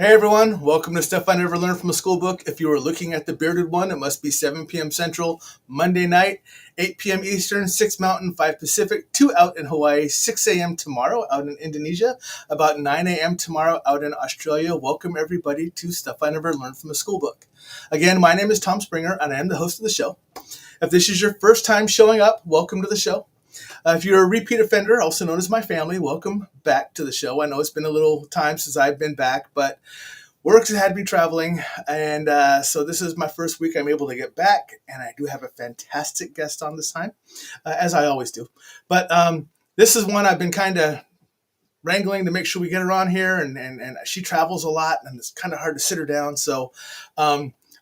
Hey everyone, welcome to Stuff I Never Learned from a School Book. If you are looking at the bearded one, it must be 7 p.m. Central, Monday night, 8 p.m. Eastern, 6 Mountain, 5 Pacific, 2 out in Hawaii, 6 a.m. tomorrow out in Indonesia, about 9 a.m. tomorrow out in Australia. Welcome everybody to Stuff I Never Learned from a School Book. Again, my name is Tom Springer and I am the host of the show. If this is your first time showing up, welcome to the show. If you're a repeat offender, also known as my family, welcome back to the show. I know it's been a little time since I've been back, but work has had me traveling, and so this is my first week I'm able to get back, and I do have a fantastic guest on this time, as I always do. But this is one I've been kind of wrangling to make sure we get her on here, and she travels a lot, and it's kind of hard to sit her down. So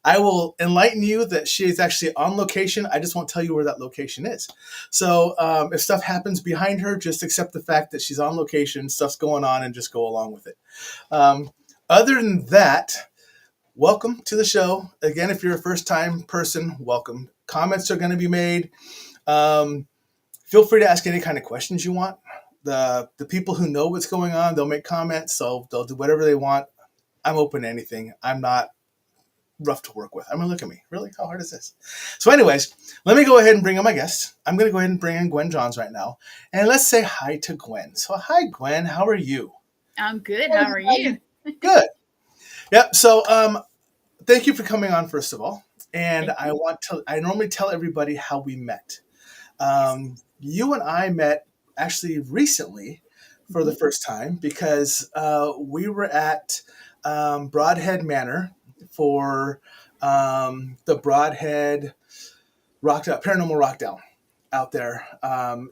I will enlighten you that she is actually on location. I just won't tell you where that location is. So if stuff happens behind her, just accept the fact that she's on location, stuff's going on, and just go along with it. Other than that, welcome to the show. Again, if you're a first-time person, welcome. Comments are going to be made. Feel free to ask any kind of questions you want. The people who know what's going on, they'll make comments, so they'll do whatever they want. I'm open to anything. I'm not rough to work with. I mean, look at me. Really? How hard is this? So anyways, let me go ahead and bring in my guest. I'm going to go ahead and bring in Gwen Johns right now. And let's say hi to Gwen. So hi, Gwen. How are you? I'm good. How are you? Good. Yep. So thank you for coming on, first of all. And I normally tell everybody how we met. You and I met actually recently for the first time because we were at Broadhead Manor for the Broadhead Paranormal Rockdown out there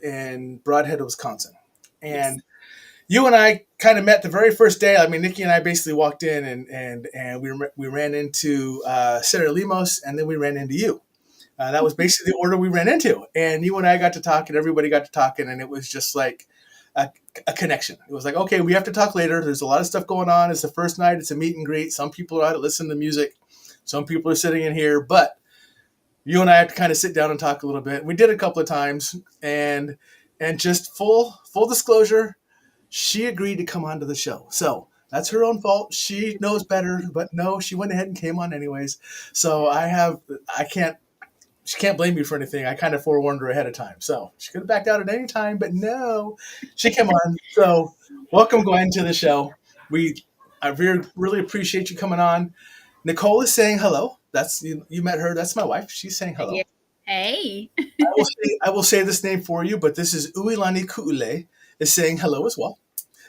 in Broadhead, Wisconsin. And you and I kind of met the very first day. I mean, Nikki and I basically walked in and we ran into Sarah Lemos, and then we ran into you. That was basically the order we ran into. And you and I got to talking, everybody got to talking, and it was just like a connection. It was like, okay, we have to talk later. There's a lot of stuff going on. It's the first night. It's a meet and greet. Some people are out to listen to music. Some people are sitting in here. But you and I have to kind of sit down and talk a little bit. We did a couple of times. And just full disclosure, she agreed to come onto the show. So that's her own fault. She knows better. But no, she went ahead and came on anyways. So she can't blame me for anything. I kind of forewarned her ahead of time. So she could have backed out at any time, but no, she came on. So welcome, Gwen, to the show. I really appreciate you coming on. Nicole is saying hello. That's you met her. That's my wife. She's saying hello. Hey. I will say this name for you, but this is Uilani Ku'ule is saying hello as well.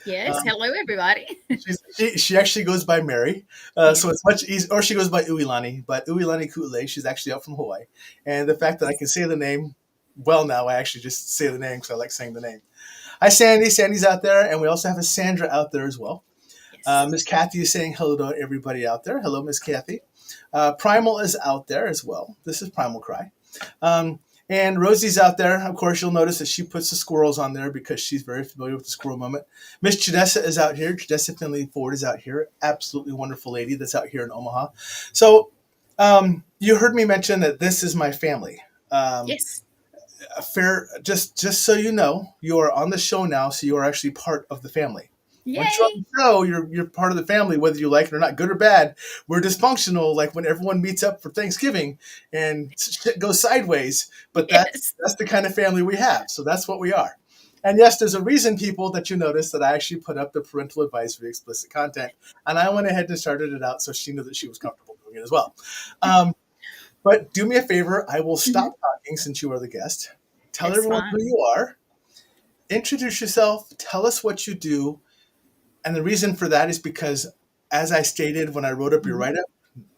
Yes. Hello, everybody. She actually goes by Mary, so it's much easier. Or she goes by Uilani, but Uilani Ku'ule, she's actually out from Hawaii. And the fact that I can say the name well now, I actually just say the name because I like saying the name. Hi, Sandy. Sandy's out there, and we also have a Sandra out there as well. Yes. Miss Kathy is saying hello to everybody out there. Hello, Miss Kathy. Primal is out there as well. This is Primal Cry. And Rosie's out there. Of course, you'll notice that she puts the squirrels on there because she's very familiar with the squirrel moment. Miss Janessa is out here. Janessa Finley Ford is out here. Absolutely wonderful lady that's out here in Omaha. So you heard me mention that this is my family. Yes. Just so you know, you are on the show now, so you are actually part of the family. Yay. Once you're on the show, you're part of the family, whether you like it or not, good or bad. We're dysfunctional, like when everyone meets up for Thanksgiving and shit goes sideways. But that's the kind of family we have. So that's what we are. And yes, there's a reason, people, that you notice that I actually put up the parental advisory explicit content. And I went ahead and started it out so she knew that she was comfortable doing it as well. But do me a favor. I will stop talking since you are the guest. Tell everyone who you are. Introduce yourself. Tell us what you do. And the reason for that is because, as I stated when I wrote up your write-up,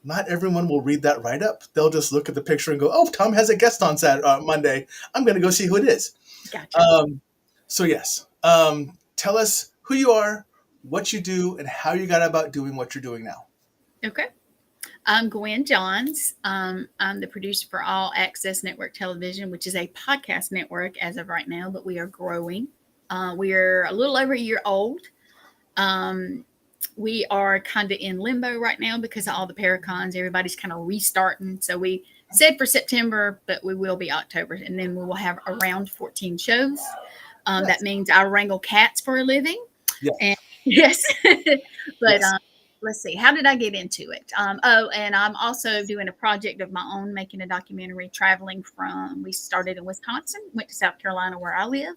not everyone will read that write-up. They'll just look at the picture and go, oh, Tom has a guest on Monday. I'm going to go see who it is. Gotcha. So yes, tell us who you are, what you do, and how you got about doing what you're doing now. Okay. I'm Gwen Johns. I'm the producer for All Access Network Television, which is a podcast network as of right now, but we are growing. We're a little over a year old. We are kind of in limbo right now because of all the Paracons. Everybody's kind of restarting. So we said for September, but we will be October. And then we will have around 14 shows. That means I wrangle cats for a living. Yes. And, yes. But yes. let's see, how did I get into it? And I'm also doing a project of my own, making a documentary, traveling from, we started in Wisconsin, went to South Carolina where I live,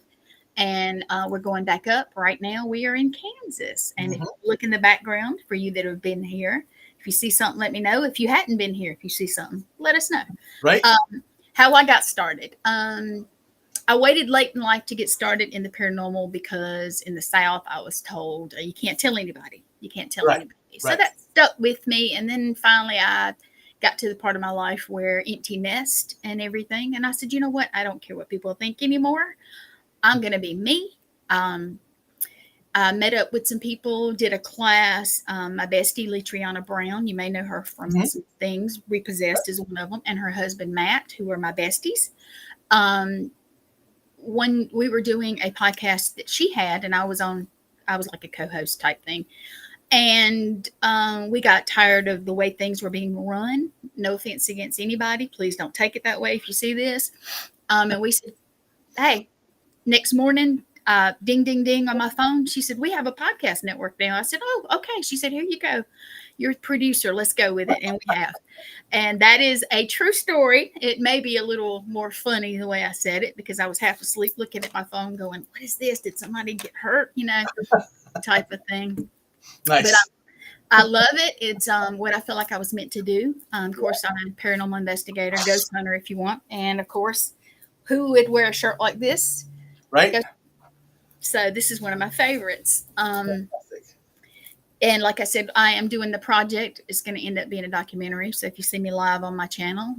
and we're going back up. Right now, we are in Kansas. And if Mm-hmm. you look in the background, for you that have been here, if you see something, let me know. If you hadn't been here, if you see something, let us know. Right. How I got started. I waited late in life to get started in the paranormal because in the South, I was told you can't tell anybody. You can't tell Right. anybody. So Right. that stuck with me. And then finally, I got to the part of my life where empty nest and everything. And I said, you know what? I don't care what people think anymore. I'm going to be me. Um, I met up with some people, did a class. My bestie, Litriana Brown, you may know her from Mm-hmm. some things. Repossessed is one of them, and her husband, Matt, who are my besties. Um, when we were doing a podcast that she had, and I was like a co-host type thing. And we got tired of the way things were being run. No offense against anybody. Please don't take it that way if you see this. And we said, hey, next morning, ding, ding, ding on my phone. She said, we have a podcast network now. I said, oh, okay. She said, here you go. You're a producer. Let's go with it. And we have. And that is a true story. It may be a little more funny the way I said it because I was half asleep looking at my phone going, what is this? Did somebody get hurt? Type of thing. Nice. But I love it. It's what I feel like I was meant to do. Of course, I'm a paranormal investigator, ghost hunter if you want. And of course, who would wear a shirt like this? Right. So this is one of my favorites. Fantastic. And like I said, I am doing the project. It's going to end up being a documentary. So if you see me live on my channel,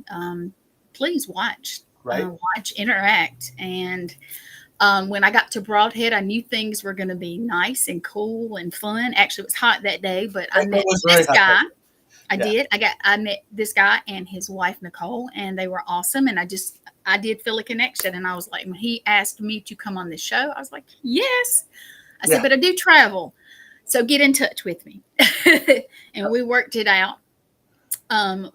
please watch. Right. Watch, interact. And when I got to Broadhead, I knew things were going to be nice and cool and fun. Actually, it was hot that day, but I met this guy. I met this guy and his wife, Nicole, and they were awesome. And I did feel a connection. And I was like, when he asked me to come on this show, I was like, yes. I said, but I do travel. So get in touch with me. And we worked it out.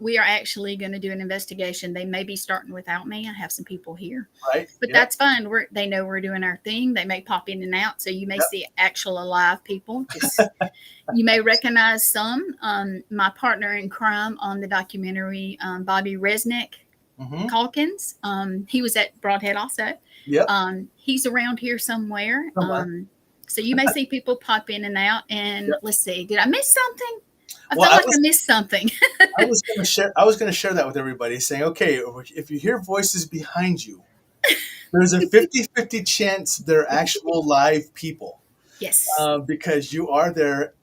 We are actually going to do an investigation. They may be starting without me. I have some people here. Right. But that's fine. They know we're doing our thing. They may pop in and out. So you may see actual alive people. You may recognize some. My partner in crime on the documentary, Bobby Resnick Calkins. He was at Broadhead also. Yep. He's around here somewhere. So you may see people pop in and out. And let's see, did I miss something? I missed something. I was going to share that with everybody, saying, okay, if you hear voices behind you, there's a 50-50 chance they're actual live people. Yes. Because you are there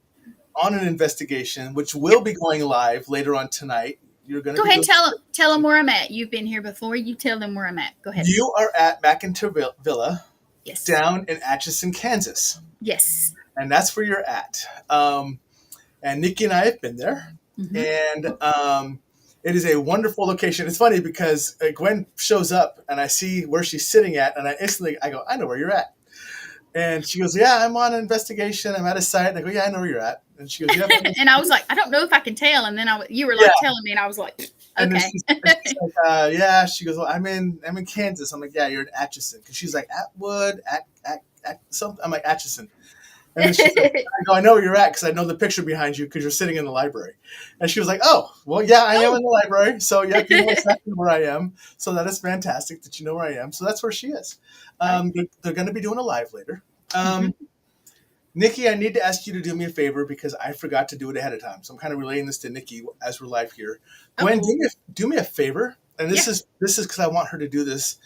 on an investigation, which will be going live later on tonight. You're going to go ahead and tell them where I'm at. You've been here before. You tell them where I'm at. Go ahead. You are at McIntyre Villa, yes, down in Atchison, Kansas. Yes. And that's where you're at. And Nikki and I have been there. And it is a wonderful location. It's funny because Gwen shows up and I see where she's sitting at, and I go, I know where you're at. And she goes, yeah, I'm on an investigation. I'm at a site. And I go, yeah, I know where you're at. And she goes, yeah. And I was like, I don't know if I can tell. And then you were like telling me, and I was like, okay. And she's like, yeah. She goes, well, I'm in Kansas. I'm like, yeah, you're in Atchison. Because she's like, Atwood, something. I'm like, Atchison. And then she's like, I go, I know where you're at because I know the picture behind you because you're sitting in the library. And she was like, oh, well, yeah, I am in the library. So, yeah, you know exactly where I am. So that is fantastic that you know where I am. So that's where she is. They're going to be doing a live later. Nikki, I need to ask you to do me a favor because I forgot to do it ahead of time. So I'm kind of relaying this to Nikki as we're live here. Gwen, do me a favor. And this is because I want her to do this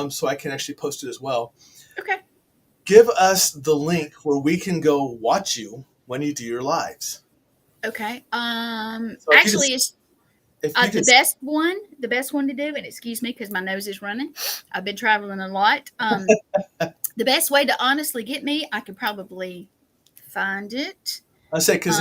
so I can actually post it as well. Okay. Give us the link where we can go watch you when you do your lives. Okay. So actually, it's the best one to do. And excuse me because my nose is running. I've been traveling a lot. The best way to honestly get me, I could probably find it. I say because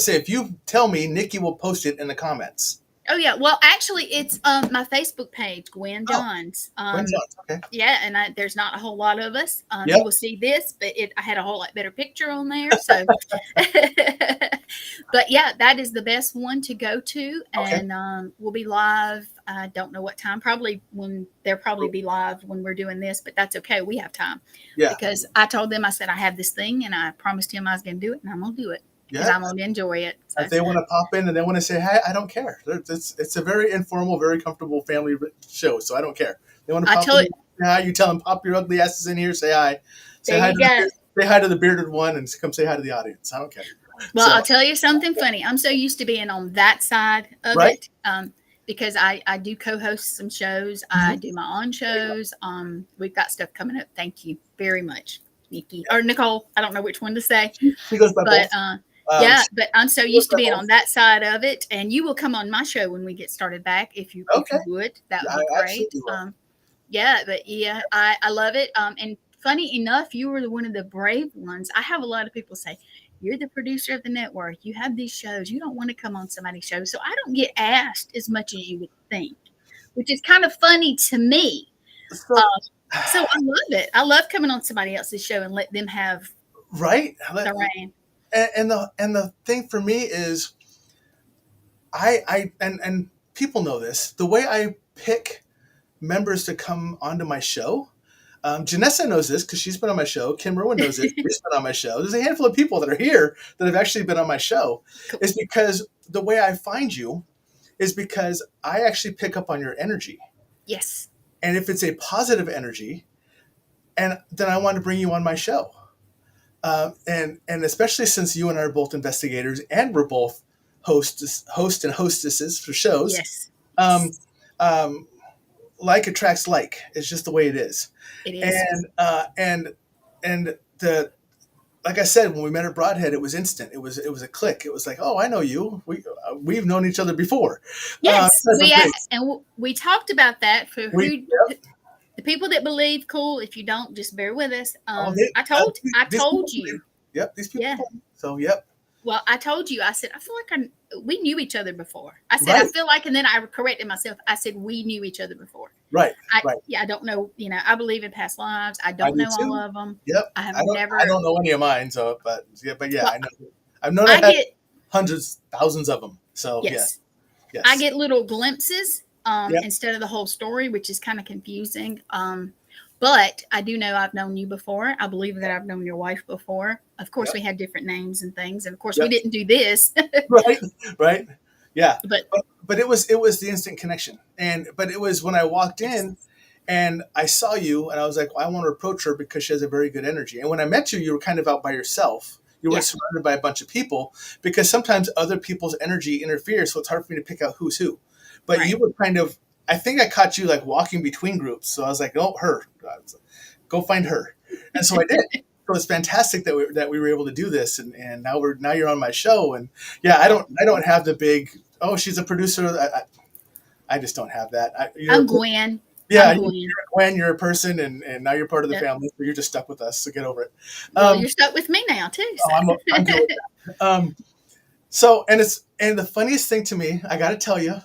if you tell me, Nikki will post it in the comments. Oh yeah, well actually it's my Facebook page, Gwen Johns. Gwen Johns, okay. Yeah, and there's not a whole lot of us. You will see this, but I had a whole lot better picture on there. So, but yeah, that is the best one to go to, and we'll be live. I don't know what time. They'll probably be live when we're doing this, but that's okay. We have time. Yeah. Because I told them, I said I have this thing, and I promised him I was going to do it, and I'm going to do it. because Yeah. I'm going to enjoy it. So. If they want to pop in and they want to say hi, I don't care. It's a very informal, very comfortable family show, so I don't care. They want to I pop told in, say hi. You tell them, pop your ugly asses in here, say hi. Say there hi you to go. say hi to the bearded one, and come say hi to the audience. I don't care. Well, So, I'll tell you something funny. I'm so used to being on that side of right? it because I do co-host some shows. I Mm-hmm. do my own shows. We've got stuff coming up. Thank you very much, Nikki or Nicole. I don't know which one to say, She goes by but both. yeah. But I'm so She goes used to by being both. on that side of it, and you will come on my show when we get started back if you Okay. would. That would I be great. absolutely will. Yeah, but yeah, I love it. And funny enough, you were one of the brave ones. I have a lot of people say, you're the producer of the network. You have these shows. You don't want to come on somebody's show. So I don't get asked as much as you would think, which is kind of funny to me. So, So I love it. I love coming on somebody else's show and let them have right? the reign. And the thing for me is, and people know this. The way I pick members to come onto my show. Janessa knows this because she's been on my show. Kim Irwin knows it. She's been on my show. There's a handful of people that are here that have actually been on my show. Cool. Is because the way I find you is because I actually pick up on your energy. Yes. And if it's a positive energy, and then I want to bring you on my show. And especially since you and I are both investigators and we're both host and hostesses for shows. Yes. Like attracts like. It's just the way it is. It is. And the like I said, when we met at Broadhead, it was instant. It was a click. It was like, oh, I know you. We've known each other before. Yes, we talked about that for the people that believe. Cool. If you don't, just bear with us. I told you. Yep, these people. Yeah. So yep. Well, I told you. I said I feel like we knew each other before. I said right. I feel like, and then I corrected myself. I said we knew each other before. Right. Yeah, I don't know. I believe in past lives. I don't know all of them. Yep. I don't know any of mine. So, but yeah, well, I know. I've known hundreds, thousands of them. So yes. I get little glimpses instead of the whole story, which is kind of confusing. But I do know I've known you before. I believe that I've known your wife before. Of course, we had different names and things, and of course, we didn't do this. right. Yeah. But it was the instant connection, but it was when I walked in, and I saw you, and I was like, well, I want to approach her because she has a very good energy. And when I met you, you were kind of out by yourself. You weren't surrounded by a bunch of people because sometimes other people's energy interferes, so it's hard for me to pick out who's who. But you were kind of. I think I caught you like walking between groups. So I was like, oh, her, go find her. And so I did. So it's fantastic that we were able to do this. And now you're on my show. And yeah, I don't have the big, oh, she's a producer. I just don't have that. I'm Gwen. Yeah, you're Gwen, you're a person, and now you're part of the family. So you're just stuck with us. So get over it. Well, you're stuck with me now too. So. I'm good with that. So and the funniest thing to me, I got to tell you,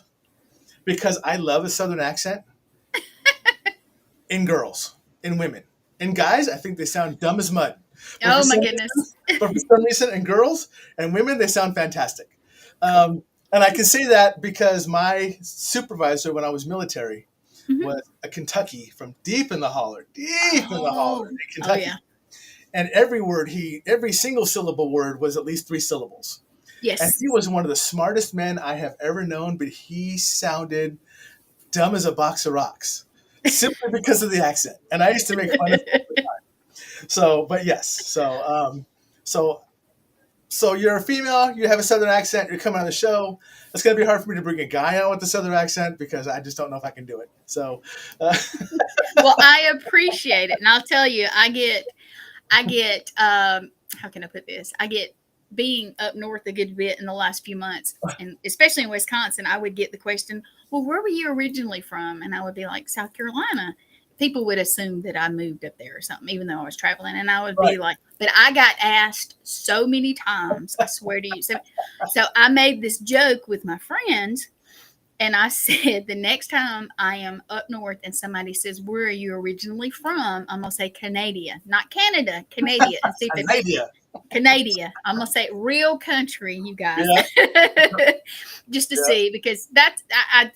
because I love a Southern accent in girls, in women. In guys, I think they sound dumb as mud. Oh, my goodness. But for some reason, in girls and women, they sound fantastic. And I can say that because my supervisor when I was military was a Kentucky from deep in the holler in Kentucky. Oh, yeah. And every single syllable word was at least 3 syllables. Yes. And he was one of the smartest men I have ever known, but he sounded dumb as a box of rocks simply because of the accent. And I used to make fun of him all the time. So, but yes. So you're a female, you have a Southern accent, you're coming on the show. It's going to be hard for me to bring a guy on with a Southern accent because I just don't know if I can do it. So, well, I appreciate it. And I'll tell you, I get, how can I put this? I get being up north a good bit in the last few months, and especially in Wisconsin, I would get the question, well, where were you originally from? And I would be like, South Carolina. People would assume that I moved up there or something, even though I was traveling. And I would be like, but I got asked so many times, I swear to you. So I made this joke with my friends, and I said, the next time I am up north and somebody says, where are you originally from? I'm going to say Canada, not Canada, Canada. And see if Canada. I'm going to say real country, you guys, just to see, because that's,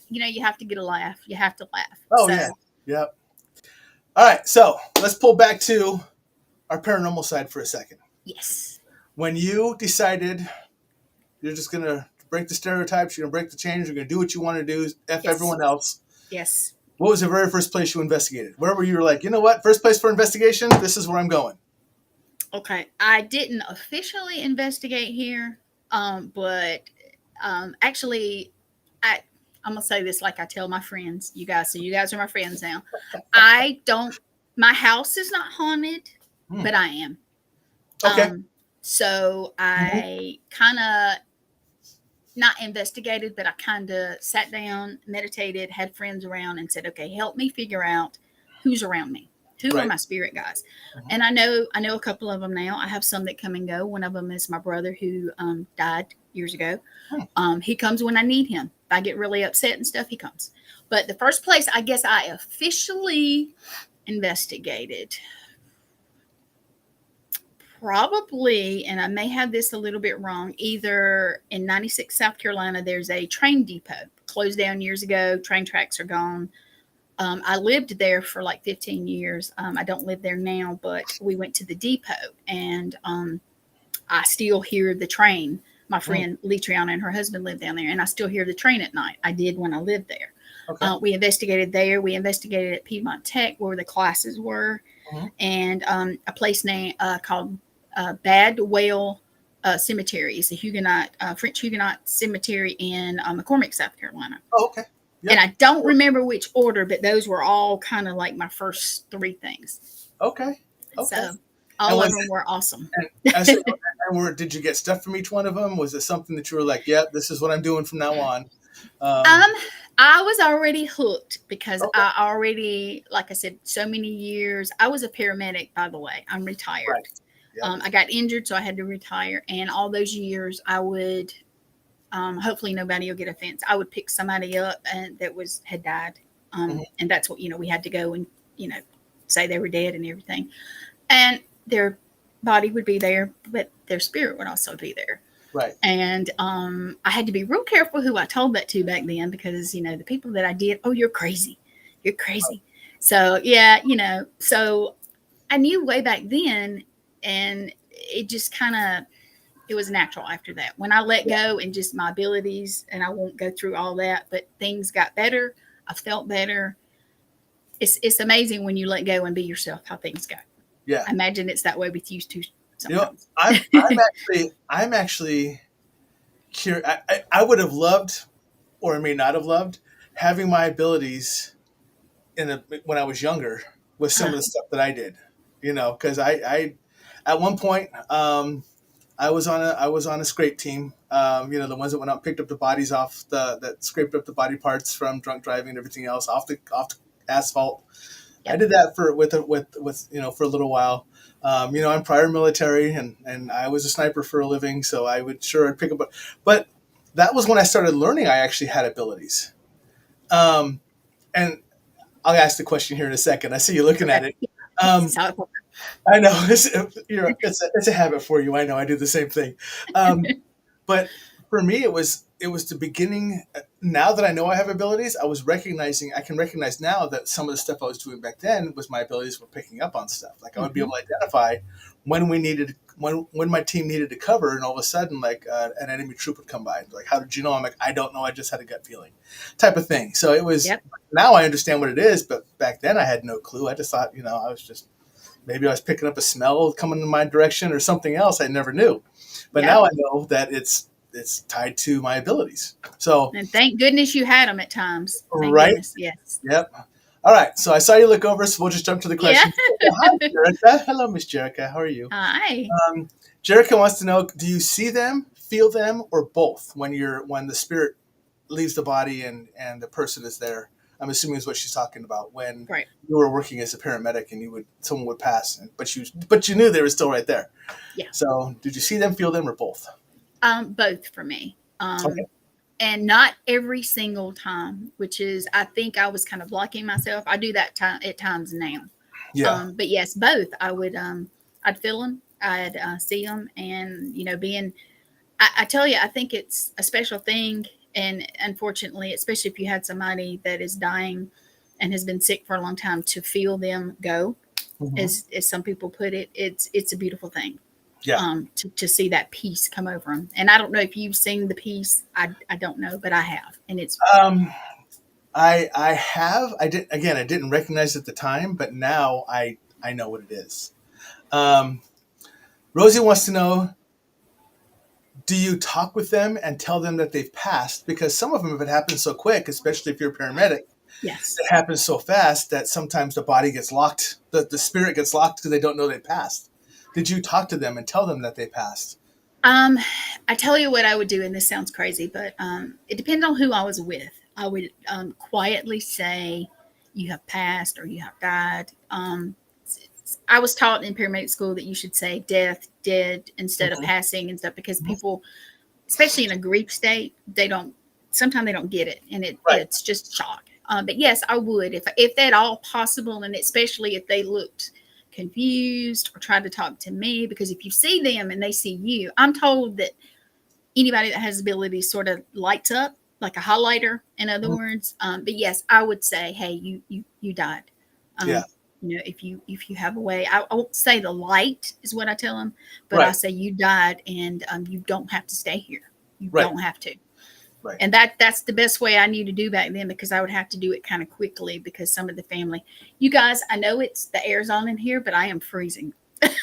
you have to get a laugh. You have to laugh. Oh, so. Yeah. All right. So let's pull back to our paranormal side for a second. Yes. When you decided you're just going to break the stereotypes, you're going to break the chains, you're going to do what you want to do, F Yes. everyone else. Yes. What was the very first place you investigated? Where were you like, you know what? First place for investigation, this is where I'm going. Okay. I didn't officially investigate here, but actually, I'm gonna say this like I tell my friends, you guys. So you guys are my friends now. I don't. My house is not haunted, Hmm. but I am. Okay. So I kind of not investigated, but I kind of sat down, meditated, had friends around, and said, "Okay, help me figure out who's around me. Who are Right. my spirit guides?" Mhm. And I know a couple of them now. I have some that come and go. One of them is my brother who died years ago. He comes when I need him. If I get really upset and stuff, he comes. But the first place I guess I officially investigated, probably, and I may have this a little bit wrong, either in 96 South Carolina, there's a train depot closed down years ago. Train tracks are gone. I lived there for like 15 years. I don't live there now, but we went to the depot, and I still hear the train. My friend Letriana and her husband live down there, and I still hear the train at night. I did when I lived there. Okay. We investigated there. We investigated at Piedmont Tech where the classes were, and a place called Bad Whale Cemetery. It's a Huguenot, French Huguenot cemetery in McCormick, South Carolina. Oh, okay. Yep. And I don't remember which order, but those were all kind of like my first three things. Okay. So all of them were awesome. Did you get stuff from each one of them? Was it something that you were like, "Yeah, this is what I'm doing from now on"? I was already hooked because I already, like I said, so many years. I was a paramedic, by the way. I'm retired. Right. Yep. I got injured, so I had to retire. And all those years, I would, hopefully nobody will get offense. I would pick somebody up and that had died, and that's what we had to go and say they were dead and everything, and their body would be there, but their spirit would also be there. Right. And I had to be real careful who I told that to back then because, the people that I did, "Oh, you're crazy. You're crazy." So, yeah, so I knew way back then, and it just it was natural after that. When I let go and just my abilities, and I won't go through all that, but things got better. I felt better. It's amazing when you let go and be yourself, how things go. Yeah. I imagine it's that way with you too. Sometimes. I'm actually curious. I would have loved, or I may not have loved, having my abilities when I was younger with some of the stuff that I did. Because I at one point I was on a scrape team. The ones that went out and picked up the bodies off that scraped up the body parts from drunk driving and everything else off the asphalt. Yep. I did that for a little while. I'm prior military and I was a sniper for a living, so I'd pick up. But that was when I started learning I actually had abilities. And I'll ask the question here in a second. I see you looking at it. I know it's a habit for you. I know I do the same thing. But for me, it was the beginning. Now that I know I have abilities, I can recognize now that some of the stuff I was doing back then was my abilities were picking up on stuff. Like I would be able to identify when my team needed to cover, and all of a sudden, like an enemy troop would come by. Like, how did you know? I'm like, I don't know. I just had a gut feeling, type of thing. So it was. Yep. Now I understand what it is, but back then I had no clue. I just thought, maybe I was picking up a smell coming in my direction or something else I never knew. But now I know that it's tied to my abilities. So, and thank goodness you had them at times. Thank right? Goodness. Yes. Yep. All right. So I saw you look over, so we'll just jump to the question. Yeah. Hi, Jerica. Hello, Miss Jerica. How are you? Hi. Jerica wants to know: do you see them, feel them, or both when the spirit leaves the body and the person is there? I'm assuming is what she's talking about when you were working as a paramedic and someone would pass, but you knew they were still right there. Yeah. So did you see them, feel them, or both? Both for me. Okay. And not every single time, which is, I think I was kind of blocking myself. I do that at times now. Yeah. But yes, both. I would, I'd feel them, I'd see them, and I tell you, I think it's a special thing. And unfortunately, especially if you had somebody that is dying and has been sick for a long time, to feel them go, as some people put it, it's a beautiful thing. Yeah. To see that peace come over them. And I don't know if you've seen the peace. I don't know, but I have, and it's Um, I have. I didn't recognize it at the time, but now I know what it is. Um, Rosie wants to know, do you talk with them and tell them that they've passed? Because some of them, if it happens so quick, especially if you're a paramedic, yes. it happens so fast that sometimes the body gets locked, the spirit gets locked because they don't know they passed. Did you talk to them and tell them that they passed? Um, I tell you what I would do, and this sounds crazy, but it depends on who I was with. I would quietly say, "You have passed" or "You have died." I was taught in paramedic school that you should say "death," "dead" instead of Mhm. "passing" and stuff, because people, especially in a grief state, they don't. Sometimes they don't get it, and Right. it's just shock. But yes, I would if at all possible, and especially if they looked confused or tried to talk to me, because if you see them and they see you, I'm told that anybody that has ability sort of lights up like a highlighter, in other Mhm. words. But yes, I would say, hey, you died. Yeah. um, if you have a way, I won't say the light is what I tell them, but I Right. say you died, and you don't have to stay here. You Right. don't have to. Right. And that's the best way I knew to do back then, because I would have to do it kind of quickly, because some of the family, you guys, I know it's the air's on in here, but I am freezing.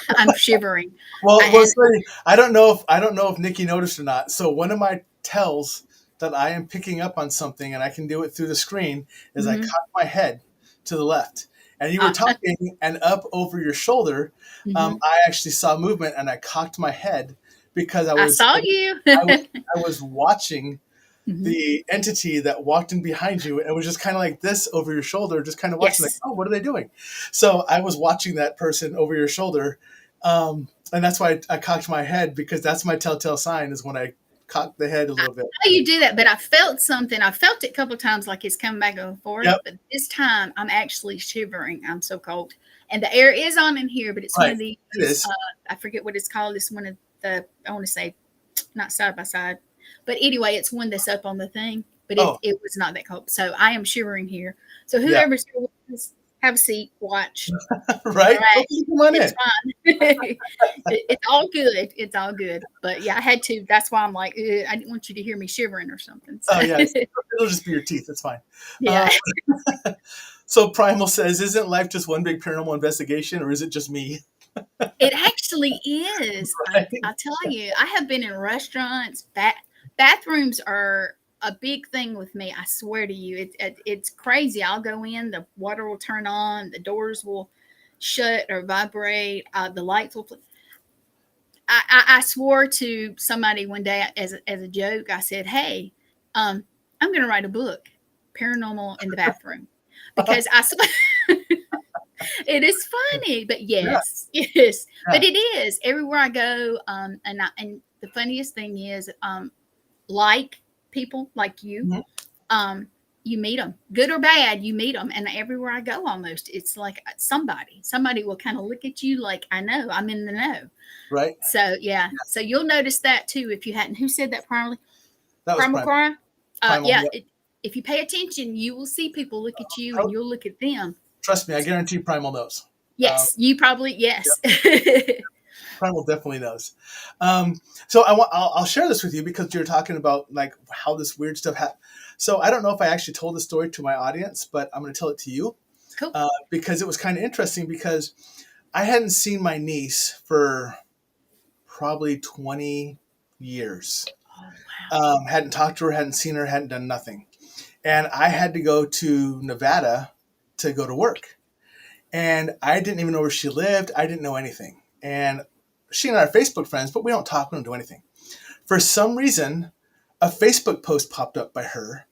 I'm shivering. Well, And sorry, I don't know if Nikki noticed or not. So one of my tells that I am picking up on something and I can do it through the screen is I mhm. cock my head to the left. And you were talking and up over your shoulder. Mhm. I actually saw movement and I cocked my head because I saw you. I was I was watching Mhm. the entity that walked in behind you and it was just kind of like this over your shoulder, just kind of watching like, Yes. oh, what are they doing? So I was watching that person over your shoulder. And that's why I cocked my head, because that's my telltale sign, is when I cock the head a I little bit. know you do that, but I felt something. I felt it a couple of times, like it's coming back and forth. Yep. But this time, I'm actually shivering. I'm so cold, and the air is on in here. But it's one Right. of these. It is. I forget what it's called. It's one of the. I want to say, not side by side, but anyway, it's one that's up on the thing. But it Oh, it was not that cold, so I am shivering here. So yeah. whoever's here with us, have a seat, watch. Right. Relax. Okay, come on It's in. fine. It's all good. It's all good. But yeah, I had to. That's why I'm like, "Ugh, I didn't want you to hear me shivering or something." So Oh, yeah. It'll just be your teeth. It's fine. yeah, Uh, so Primal says, isn't life just one big paranormal investigation, or is it just me? it actually is. Right. I tell you, I have been in restaurants. Bathrooms are a big thing with me. I swear to you, it's crazy. I'll go in, the water will turn on, the doors will shut or vibrate, the lights will. I swore to somebody one day as a joke. I said, "Hey, I'm going to write a book, Paranormal in the Bathroom," because I it is funny, but Yeah. yes, yes, Yeah. but it is everywhere I go. And the funniest thing is, like people like you, Mhm. um, you meet them, good or bad, you meet them, and everywhere I go, almost it's like somebody will kind of look at you like, I know, I'm in the know. Right. So yeah, Yeah. so you'll notice that too if you hadn't. Who said that That was primal Primal. cry? Primal. Yeah, Yeah. if you pay attention, you will see people look at you, and Oh, you'll look at them. trust me, I guarantee Primal knows. Um, Yes, you probably yes. Primal definitely knows. So I'll share this with you because you're talking about like how this weird stuff happened. So I don't know if I actually told the story to my audience, but I'm going to tell it to you Cool. because it was kind of interesting, because I hadn't seen my niece for probably 20 years. Oh wow. Hadn't talked to her, hadn't seen her, hadn't done nothing. And I had to go to Nevada to go to work. And I didn't even know where she lived. I didn't know anything. And she and I are Facebook friends, but we don't talk, we don't do anything. For some reason, a Facebook post popped up by her.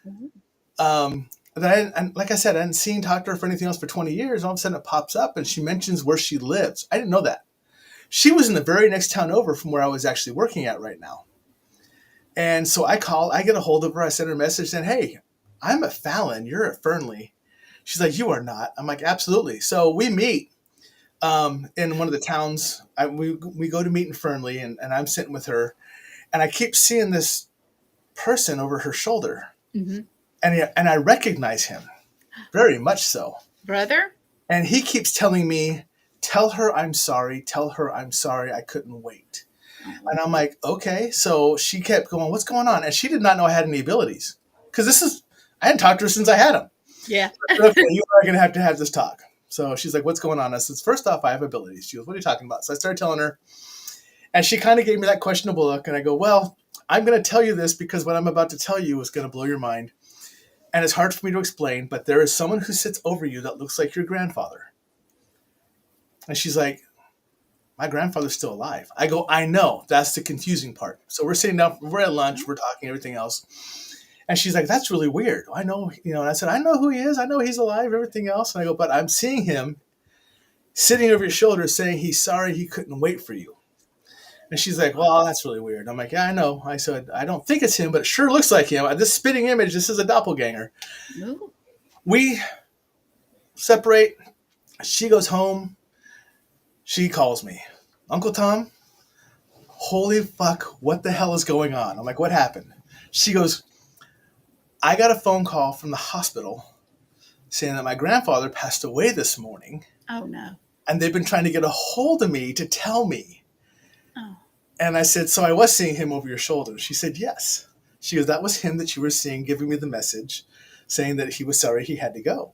Mhm. That and like I said, I hadn't seen, talked to her for anything else for 20 years. All of a sudden it pops up and she mentions where she lives. I didn't know that. She was in the very next town over from where I was actually working at right now. And so I get a hold of her. I send her a message saying, hey, I'm at Fallon. You're at Fernley. She's like, you are not. I'm like, absolutely. So we meet in one of the towns. We go to meet in Fernley, and I'm sitting with her, and I keep seeing this person over her shoulder, Mhm. and I recognize him very much so. Brother. And he keeps telling me tell her I'm sorry. Tell her I'm sorry. I couldn't wait. Oh, And I'm like, okay. So she kept going, what's going on? And she did not know I had any abilities. Because I hadn't talked to her since I had them. yeah. I said, okay, you are going to have this talk. So she's like, what's going on? I said, first off, I have abilities. She goes, what are you talking about? So I started telling her. And she kind of gave me that questionable look. And I go, well, I'm going to tell you this because what I'm about to tell you is going to blow your mind. And it's hard for me to explain, but there is someone who sits over you that looks like your grandfather. And she's like, my grandfather's still alive. I go, I know. That's the confusing part. So we're sitting down, we're at lunch, we're talking, everything else. And she's like, that's really weird. I know, and I said, I know who he is. I know he's alive, everything else. And I go, but I'm seeing him sitting over your shoulder saying he's sorry he couldn't wait for you. And she's like, well, that's really weird. I'm like, yeah, I know. I said, I don't think it's him, but it sure looks like him. This spitting image, this is a doppelganger. Ooh. We separate. She goes home. She calls me. Uncle Tom, holy fuck, what the hell is going on? I'm like, what happened? She goes, I got a phone call from the hospital saying that my grandfather passed away this morning. Oh, no. And they've been trying to get a hold of me to tell me. Oh. And I said, so I was seeing him over your shoulder. She said, yes. She goes, that was him that you were seeing giving me the message saying that he was sorry he had to go.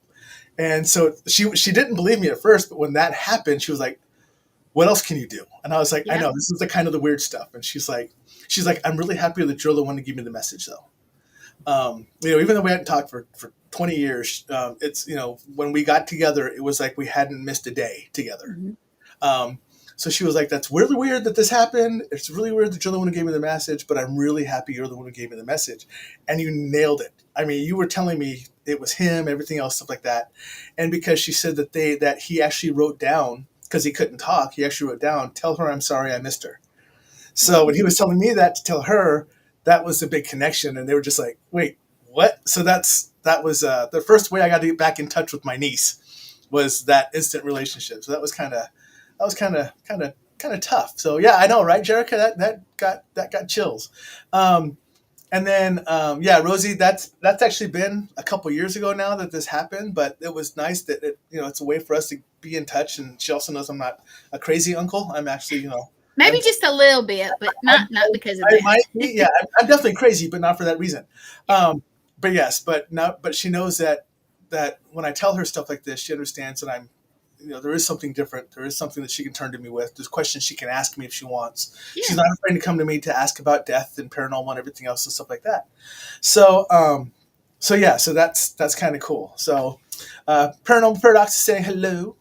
And so she didn't believe me at first, but when that happened, she was like, what else can you do? And I was like, I know, this is the kind of the weird stuff. And she's like, I'm really happy that you're the one to give me the message though. Even though we hadn't talked for 20 years, it's, when we got together, it was like we hadn't missed a day together. Mm-hmm. So she was like, that's really weird that this happened. It's really weird that you're the one who gave me the message, but I'm really happy you're the one who gave me the message. And you nailed it. I mean, you were telling me it was him, everything else, stuff like that. And because she said that he actually wrote down, because he couldn't talk, he actually wrote down, tell her I'm sorry I missed her. So when he was telling me that to tell her, that was a big connection. And they were just like, wait, what? So that was the first way I got to get back in touch with my niece was that instant relationship. So that was kind of tough. So yeah, I know, right, Jerica? That got chills. And then Rosie, that's actually been a couple years ago now that this happened, but it was nice that it's a way for us to be in touch. And she also knows I'm not a crazy uncle. I'm actually, maybe just a little bit, but not because of that. Might be, yeah, I'm definitely crazy, but not for that reason. But she knows that when I tell her stuff like this, she understands that I'm, there is something different. There is something that she can turn to me with. There's questions she can ask me if she wants. Yeah. She's not afraid to come to me to ask about death and paranormal and everything else and stuff like that. So that's kind of cool. So Paranormal Paradox is saying hello.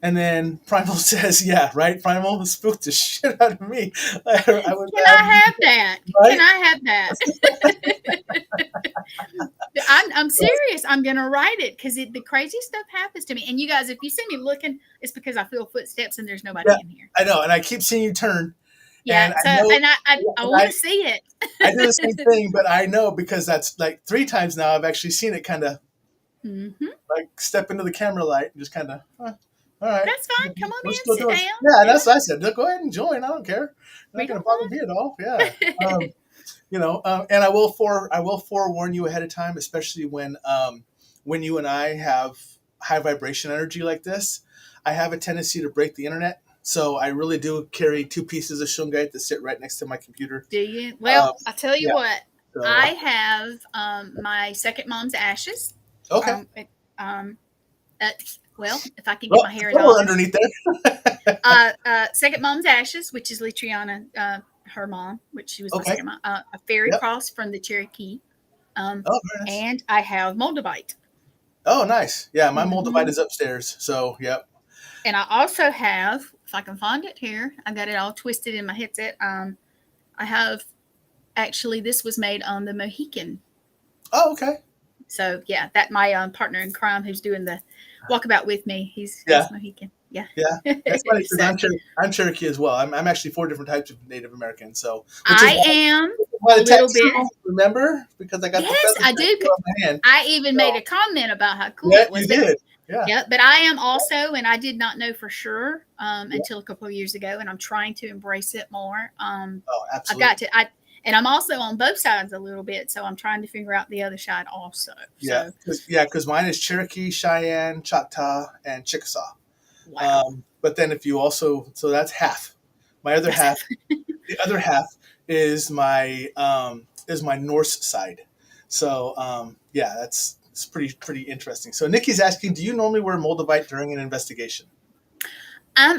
And then Primal says, yeah, right? Primal spooked the shit out of me. Can I have that? Right? Can I have that? I'm serious. I'm going to write it because the crazy stuff happens to me. And you guys, if you see me looking, it's because I feel footsteps and there's nobody in here. I know. And I keep seeing you turn. Yeah. And I want to see it. I do the same thing, but I know because that's like 3 times now I've actually seen it kind of like step into the camera light and just kind of, all right. That's fine. Come on in, sit down. Yeah, that's what I said. Go ahead and join. I don't care. Not going to bother me at all. Yeah. And I will forewarn you ahead of time, especially when you and I have high vibration energy like this. I have a tendency to break the internet. So I really do carry 2 pieces of shungite that sit right next to my computer. Do you? Well, I'll tell you what. So, I have my second mom's ashes. Okay. Well, if I can get my hair in all underneath there. Second mom's ashes, which is Litriana, her mom, which she was my second mom. A fairy cross from the Cherokee. Nice. And I have Moldavite. Oh, nice. Yeah, my Moldavite is upstairs. So, yep. And I also have, if I can find it here, I got it all twisted in my headset. I have, actually, this was made on the Mohican. Oh, okay. So, yeah, that my partner in crime who's doing the walkabout with me, he's Mohican. Yeah. Yeah. That's funny because I'm Cherokee as well. I'm actually 4 different types of Native American. So I am a little bit. Remember? Because I got I do. On my hand. I even made a comment about how cool it was. You did. Yeah. But I am also, and I did not know for sure until a couple of years ago, and I'm trying to embrace it more. Absolutely. I've got to. And I'm also on both sides a little bit, so I'm trying to figure out the other side also. Yeah, because mine is Cherokee, Cheyenne, Choctaw, and Chickasaw. Wow. But then if you also, so that's half. My other That's half, the other half is my Norse side. So yeah, that's it's pretty interesting. So Nikki's asking, do you normally wear moldavite during an investigation?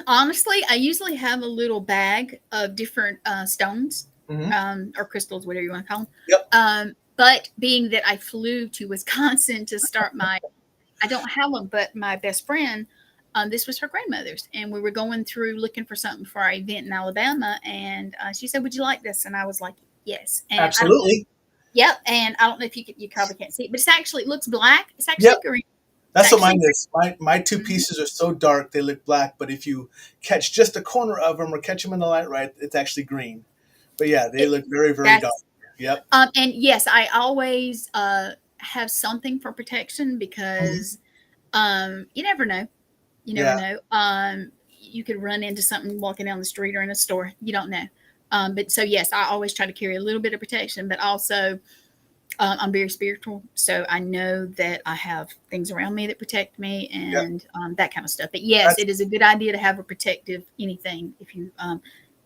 Honestly, I usually have a little bag of different stones, Hmm. or crystals, whatever you want to call them. Yep. But being that I flew to Wisconsin to start I don't have them, but my best friend, this was her grandmother's, and we were going through looking for something for our event in Alabama, and she said, "Would you like this?" And I was like, "Yes." And I don't know. Absolutely. Yep. And I don't know if you probably can't see it, but it looks black. It's Yep. actually green. It's That's what actually mine is. My two green. pieces are so dark they look black, but if you catch just a corner of them or catch them in the light right, it's actually green. But yeah, they It, look very dark. that's Yep. and yes, I always have something for protection Hmm. because you never know. You never Yeah. know. You could run into something walking down the street or in a store. You don't know. But so yes, I always try to carry a little bit of protection, but also I'm very spiritual, so I know that I have things around me that protect me Yep. and that kind of stuff. But yes, That's it is a good idea to have a protective anything if you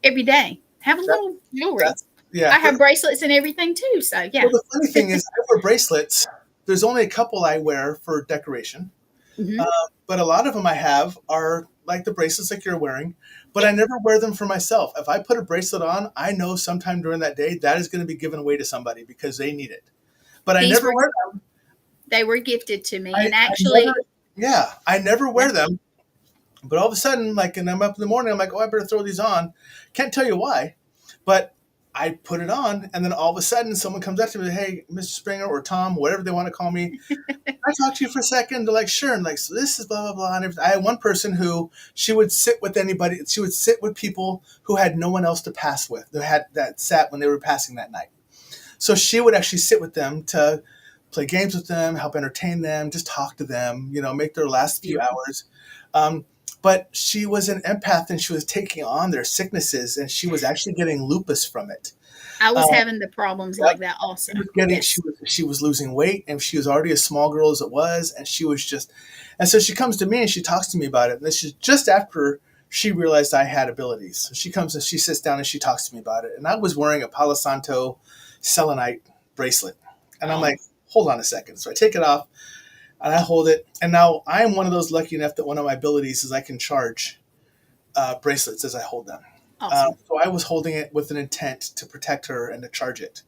every day have a that, little jewelry. that's yeah. I have bracelets and everything too. So Well, yeah. the funny thing is, I wear bracelets. There's only a couple I wear for decoration, Hmm. but a lot of them I have are like the bracelets like you're wearing. But I Yep. never wear them for myself. If I put a bracelet on, I know sometime during that day that is going to be given away to somebody because they need it. But I These never were wear they were gifted to me, and I never, actually, yeah, I never yeah. wear them. But all of a sudden, like, and I'm up in the morning, I'm like, oh, I better throw these on. Can't tell you why, but I put it on, and then all of a sudden, someone comes up to me, hey, Mr. Springer or Tom, whatever they want to call me. Can I talk to you for a second? They're like, sure. And like, so this is blah blah blah. And I had one person who she would sit with anybody. She would sit with people who had no one else to pass with. That sat when they were passing that night. So she would actually sit with them to play games with them, help entertain them, just talk to them, make their That's last few beautiful. hours. Um, but she was an empath and she was taking on their sicknesses and she was actually getting lupus from it. I Uh, was having the problems yep. like that also. She was getting Yes. she was losing weight and she was already a small girl as it was and she was just and so she comes to me and she talks to me about it and this is just after she realized I had abilities. So she comes and she sits down and she talks to me about it and I was wearing a Palo Santo selenite bracelet and I'm Oh, like, hold on a second. So I take it off and I hold it and now I am one of those lucky enough that one of my abilities is I can charge bracelets as I hold them. awesome. So I was holding it with an intent to protect her and to charge it.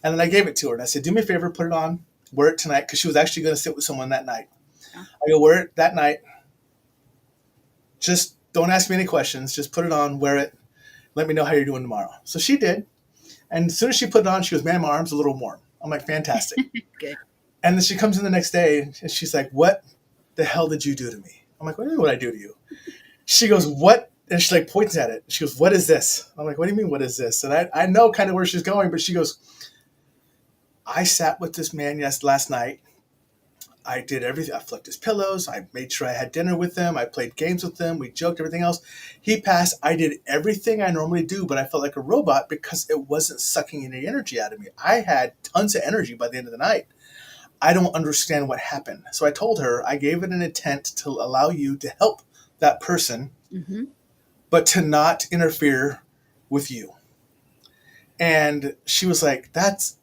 And then I gave it to her and I said, do me a favor, put it on, wear it tonight, because she was actually going to sit with someone that night. Yeah. I go, wear it that night. Just don't ask me any questions. Just put it on, wear it. Let me know how you're doing tomorrow. So she did. And as soon as she put it on, she goes, man, my arm's a little warm. I'm like, fantastic. Good. And then she comes in the next day and she's like, what the hell did you do to me? I'm like, what do you mean what I do to you? She goes, what? And she like points at it. She goes, what is this? I'm like, what do you mean, what is this? And I know kind of where she's going, but she goes, I sat with this man last night. I did everything. I flipped his pillows. I made sure I had dinner with him. I played games with him. We joked, everything else. He passed. I did everything I normally do, but I felt like a robot because it wasn't sucking any energy out of me. I had tons of energy by the end of the night. I don't understand what happened. So I told her I gave it an intent to allow you to help that person, Hmm. but to not interfere with you. And she was like, that's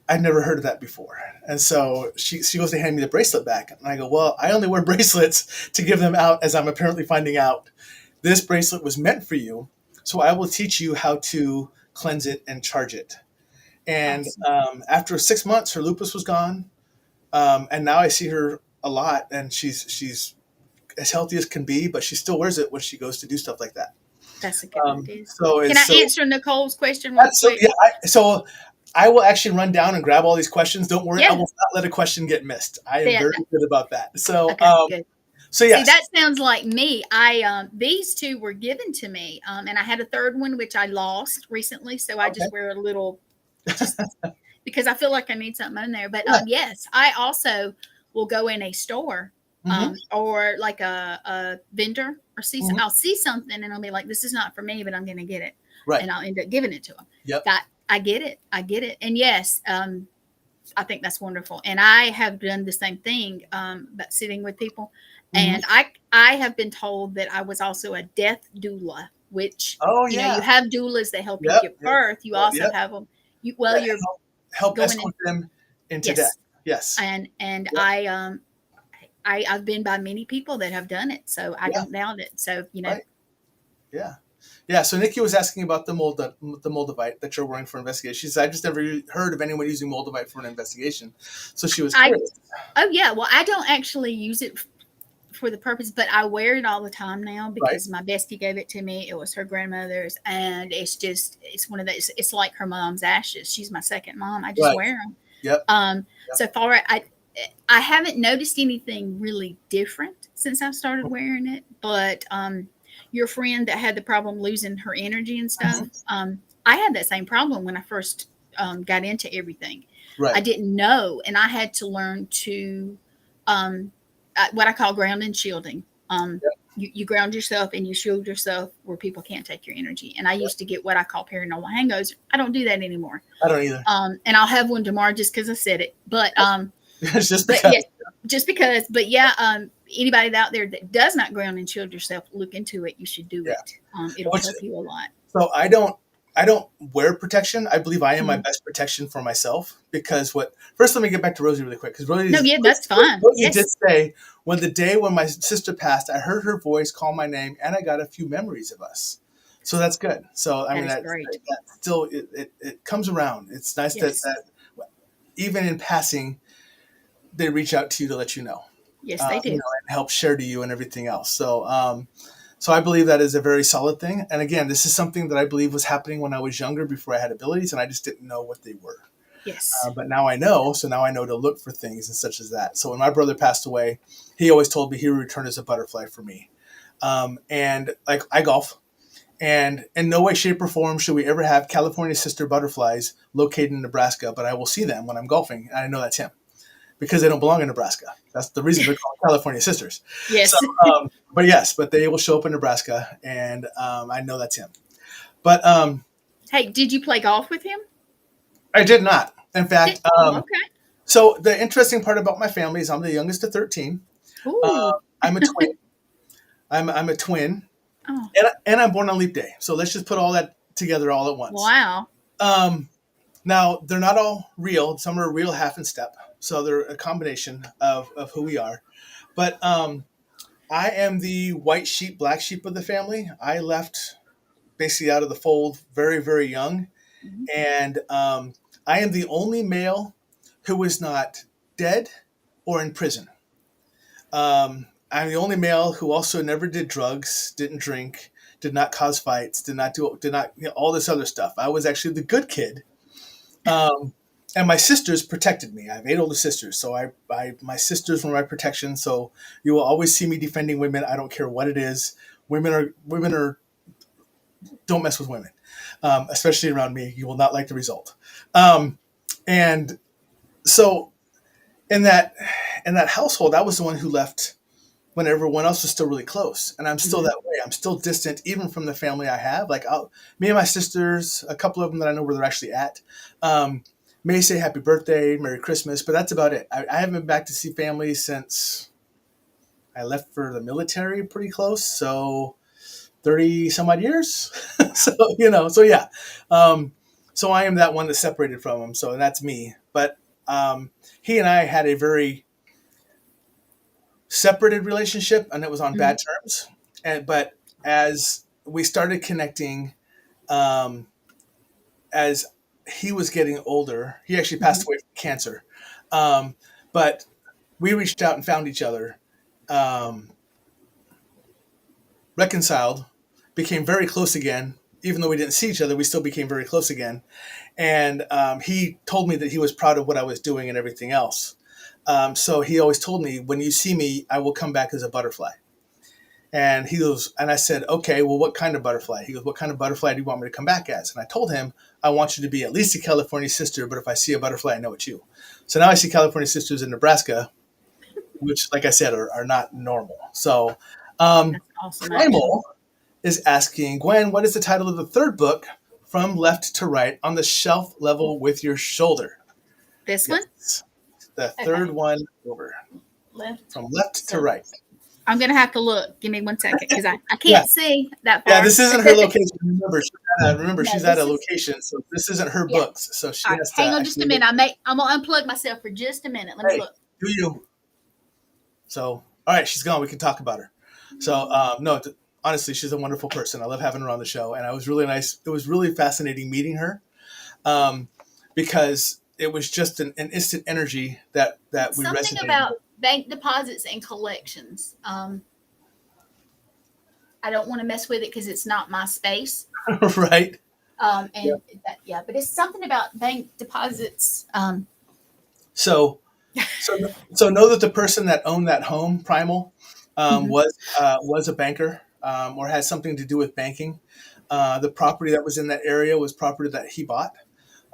I'd never heard of that before. And so she goes to hand me the bracelet back. And I go, well, I only wear bracelets to give them out as I'm apparently finding out. This bracelet was meant for you. So I will teach you how to cleanse it and charge it. And Awesome. after 6 months, her lupus was gone. And now I see her a lot and she's as healthy as can be, but she still wears it when she goes to do stuff like that. That's a good idea. So Can it's I so answer Nicole's question real that's so quick? yeah. So I will actually run down and grab all these questions. Don't worry, I Yeah. will not let a question get missed. I am Yeah. very good about that. So, Okay. Good. so See, yes, that sounds like me. I these two were given to me, and I had a third one which I lost recently, so I okay, just wear a little, just because I feel like I need something on there. But yeah, yes, I also will go in a store, hmm, or like a vendor, or hmm, I'll see something and I'll be like, this is not for me, but I'm going to get it, right, and I'll end up giving it to them. yep, That I get it, and yes, I think that's wonderful. And I have done the same thing, but sitting with people. Mhm. And I have been told that I was also a death doula, which, Oh you know, you yeah. have doulas that help you Yep. give Yep. birth. You also Yep. have them. Well, That you're help going in. escort them into death. Yes, Yes. and Yep. I've been by many people that have done it, so I Yeah. don't doubt it. So, you know, Right. Yeah. Yeah. So Nikki was asking about the moldavite that you're wearing for investigation. She said, I just never heard of anyone using moldavite for an investigation. So she was I curious. oh yeah, well, I don't actually use it for the purpose, but I wear it all the time now Right. because my bestie gave it to me. It was her grandmother's, and it's one of those. It's like her mom's ashes. She's my second mom. I just Right. wear them. Yep. Yep. So far, I haven't noticed anything really different since I started wearing it. But your friend that had the problem losing her energy and stuff, Mhm. I had that same problem when I first got into everything. I Right. didn't know, and I had to learn to what I call ground and shielding. Yep. You ground yourself and you shield yourself where people can't take your energy. And I Yep. used to get what I call paranormal hangovers. I don't do that anymore. I don't either. And I'll have one tomorrow just because I said it. It's just But because. yeah, just because. But yeah, anybody out there that does not ground and shield yourself, look into it. You should do Yeah. it. It'll Which, help you a lot. so I don't wear protection. I believe I am my Mhm. best protection for myself because first let me get back to Rosie really quick because No, yeah, that's fine. Rosie did Yes, say when the day when my sister passed, I heard her voice call my name and I got a few memories of us. So that's good. So I that mean is great. that still it comes around. It's nice Yes, that even in passing they reach out to you to let you know. yes, they do. And help share to you and everything else. So I believe that is a very solid thing. And again, this is something that I believe was happening when I was younger before I had abilities, and I just didn't know what they were. Yes. But now I know, so now I know to look for things and such as that. So when my brother passed away, he always told me he would return as a butterfly for me. And like I golf, and in no way, shape, or form should we ever have California sister butterflies located in Nebraska, but I will see them when I'm golfing, and I know that's him because they don't belong in Nebraska. That's the reason they're called California sisters. So, Yes. but they will show up in Nebraska, and I know that's him. But Hey, did you play golf with him? I did not. In fact, Oh, okay. so the interesting part about my family is I'm the youngest of 13. Uh, Ooh. I'm a twin. I'm a twin, Oh, and I'm born on leap day. So let's just put all that together all at once. wow. Um, Now they're not all real. Some are real half and step. So they're a combination of who we are. But I am the white sheep, black sheep of the family. I left basically out of the fold very, very young. Mhm. And I am the only male who is not dead or in prison. I'm the only male who also never did drugs, didn't drink, did not cause fights, did not all this other stuff. I was actually the good kid. Um, and my sisters protected me. I have 8 older sisters, so my sisters were my protection. So you will always see me defending women. I don't care what it is. Women are don't mess with women, especially around me. You will not like the result. Um, and so in that in that household, I was the one who left when everyone else was still really close, and I'm still Mhm. that way. I'm still distant, even from the family I have. Like me and my sisters, a couple of them that I know where they're actually at, um, may say happy birthday, Merry Christmas, but that's about it. I haven't been back to see family since I left for the military, pretty close. So 30 some odd years. So, so yeah. Um, so I am that one that's separated from him. So that's me. But he and I had a very separated relationship and it was on Mhm. bad terms. But as we started connecting, um, as he was getting older, he actually passed Mhm. away from cancer. Um, but we reached out and found each other, um, reconciled, became very close again. Even though we didn't see each other, we still became very close again. And he told me that he was proud of what I was doing and everything else. So he always told me, when you see me, I will come back as a butterfly. And he goes, and I said, okay, well, what kind of butterfly? He goes, what kind of butterfly do you want me to come back as? And I told him, I want you to be at least a California sister, but if I see a butterfly, I know it's you. So now I see California sisters in Nebraska, which, like I said, are not normal. So, um, That's awesome, actually. Primal is asking, Gwen, what is the title of the third book, From Left to Right, on the shelf level with your shoulder? This one? Yes, the third Okay. one over, Left. from left to So right. I'm gonna have to look. Give me 1 second because I Yeah. can't see that Yeah, far. this isn't her location. Remember, No, she's at this a is location, so this isn't her yeah. books. So she All right, has to hang on just a actually look. minute. I'm gonna unplug myself for just a minute. Let me Hey, look. do you? So, all right, she's gone. We can talk about her. So, no, honestly, she's a wonderful person. I love having her on the show, and I was really nice. It was really fascinating meeting her, um, because it was just an instant energy that we Something resonated about bank deposits and collections. I don't want to mess with it because it's not my space. with, right? Yeah. And that, yeah, but it's something about bank deposits. So, so know that the person that owned that home, Primal, Mhm. was a banker, or has something to do with banking. The property that was in that area was property that he bought,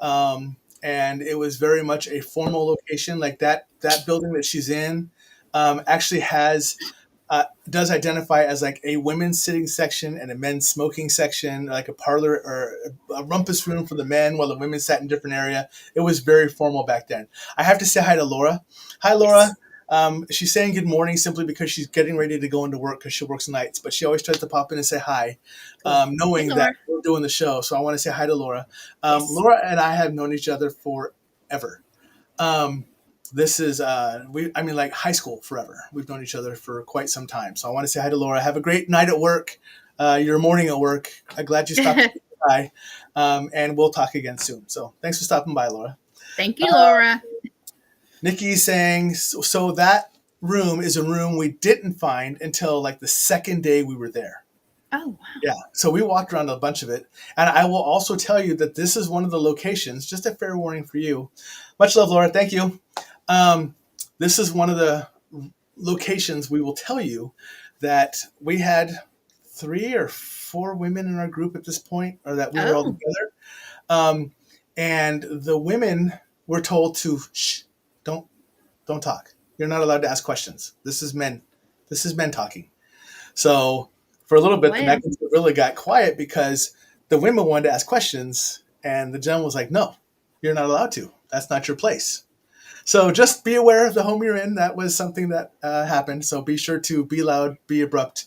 and it was very much a formal location. Like that building that she's in, actually does identify as like a women's sitting section and a men's smoking section, like a parlor or a rumpus room for the men while the women sat in a different area. It was very formal back then. I have to say hi to Laura. Hi, Laura. Yes. She's saying good morning simply because she's getting ready to go into work because she works nights, but she always tries to pop in and say hi, Cool. Hey, knowing that Laura. we're doing the show. So I want to say hi to Laura. Yes. Laura and I have known each other forever. Um, this is I mean, like high school forever. We've known each other for quite some time. So I want to say hi to Laura. Have a great night at work. Your morning at work. I'm glad you stopped by, and we'll talk again soon. So thanks for stopping by, Laura. Thank you, Laura. Nikki's saying so that room is a room we didn't find until like the second day we were there. Oh, wow. Yeah, so we walked around a bunch of it, and I will also tell you that this is one of the locations. Just a fair warning for you. Much love, Laura. Thank you. Um, this is one of the locations we will tell you that we had 3 or 4 women in our group at this point, or that we were all Oh, together. Um, and the women were told to shh, don't don't talk. You're not allowed to ask questions. This is men. This is men talking. So for a little bit, the well. Mexicans really got quiet because the women wanted to ask questions, and the gentleman was like, "No, you're not allowed to. That's not your place." So just be aware of the home you're in. That was something that happened. So be sure to be loud, be abrupt,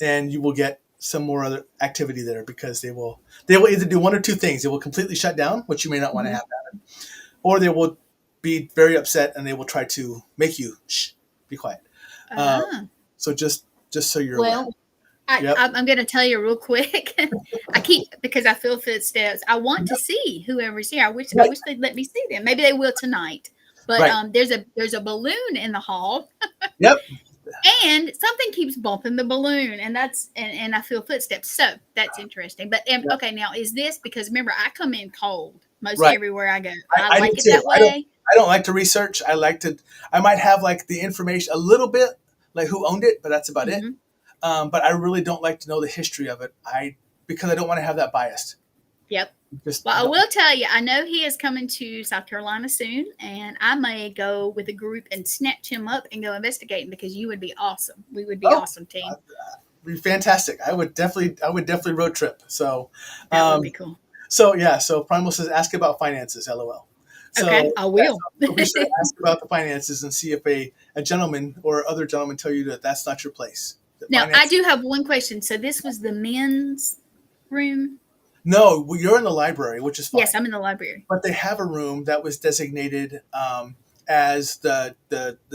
and you will get some more other activity there because they will either do one or two things. They will completely shut down, which you may not want to Mhm. have happen, or they will be very upset and they will try to make you shh, be quiet. Um, Ah. so just so you're aware. Well, Yep. I'm going to tell you real quick. I keep because I feel footsteps. I want to see whoever's here. I Right. wish they'd let me see them. Maybe they will tonight. But Right. there's a balloon in the hall, Yep. and something keeps bumping the balloon, and and I feel footsteps. So that's interesting. But Yep. okay, now is this because remember I come in cold most Right. everywhere I go. I I do like it too. that way. I don't like to research. I like to. I might have like the information a little bit, like who owned it, but that's about it. Hmm. But I really don't like to know the history of it. Because I don't want to have that bias. Yep. Just Well, I don't. will tell you, I know he is coming to South Carolina soon, and I may go with a group and snatch him up and go investigating because you would be awesome. We would be Oh, awesome team. be fantastic. I would definitely road trip. So, That would be um, cool. so yeah. So Primal says, ask about finances. LOL. Okay, So I yeah, will. so be sure to ask about the finances and see if a gentleman or other gentleman tell you that that's not your place. The Now, I finance. do have one question. So this was the men's room? No, well, you're in the library, which is Yes, fine. I'm in the library. But they have a room that was designated as the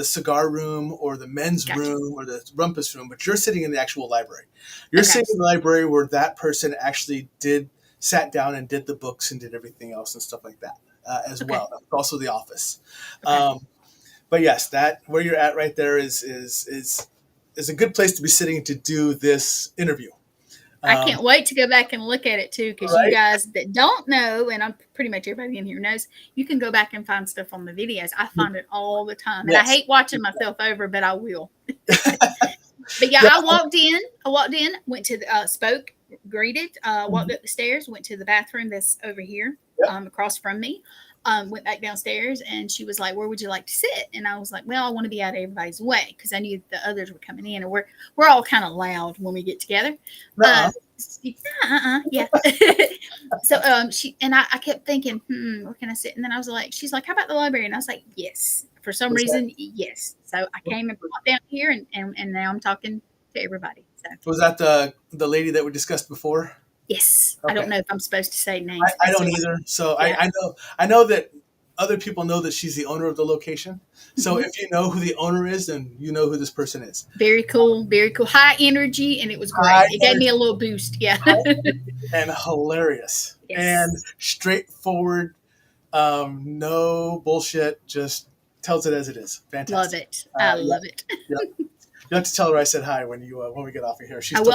cigar room or the men's Gotcha. room or the rumpus room. But you're sitting in the actual library. You're Okay. sitting in the library where that person actually sat down and did the books and did everything else and stuff like that as Okay. well. Also the office. Okay. But yes, that where you're at right there is a good place to be sitting to do this interview. I Um, can't wait to go back and look at it too, because you right? guys that don't know, and I'm pretty much everybody in here knows, you can go back and find stuff on the videos. I find it all the time, and I Yes. hate watching myself over, but I will. But yeah, Yeah. I walked in. Went to the spoke, greeted, walked up the stairs, went to the bathroom that's over here, Yep. across from me. Went back downstairs, and she was like, "Where would you like to sit?" And I was like, "Well, I want to be out of everybody's way because I knew the others were coming in, and we're all kind of loud when we get together." Nuh-uh. Yeah. So I kept thinking, where can I sit? And then I was like, she's like, "How about the library?" And I was like, "Yes." for some Was that reason, yes. So I came and popped down here, and now I'm talking to everybody. So was that the lady that we discussed before? yes, I don't Okay. know if I'm supposed to say names, I but don't so either. So yeah. I know that other people know that she's the owner of the location. So Mhm. if you know who the owner is, then you know who this person is. Very cool, very cool. High energy, and it was High great. It gave me energy, a little boost. Yeah. high energy and hilarious and Yes. straightforward. No bullshit. Just tells it as it is. Love Fantastic. it. I Yeah, love it. yeah. You have to tell her I said hi when we get off of here. She's I still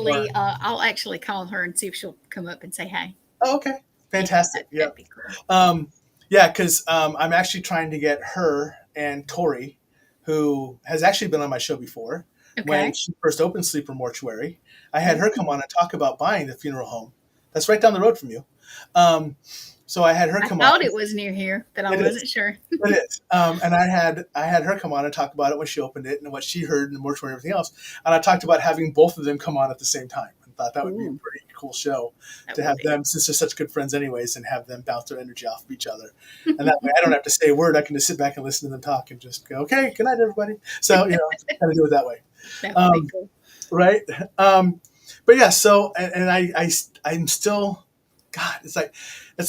will. more. I'll actually call her and see if she'll come up and say hi. Oh, okay. Yeah, Fantastic. Yeah. that'd be cool. Yeah, because I'm actually trying to get her and Tori, who has actually been on my show before, when Okay. she first opened Sleeper Mortuary. I had her come Ooh. on and talk about buying the funeral home. That's right down the road from you. Um, so I had her I come thought on. it was near here, but I It is. wasn't sure. It is. And I had her come on and talk about it when she opened it and what she heard in the mortuary and everything else. And I talked about having both of them come on at the same time and thought that would be a Ooh, pretty cool show that to would have be. them, since they're such good friends anyways, and have them bounce their energy off of each other. And that way I don't have to say a word. I can just sit back and listen to them talk and just go, okay, good night, everybody. So, kind of do it that way. That would be Um, cool. right. But yeah, so, and I'm still, God, it's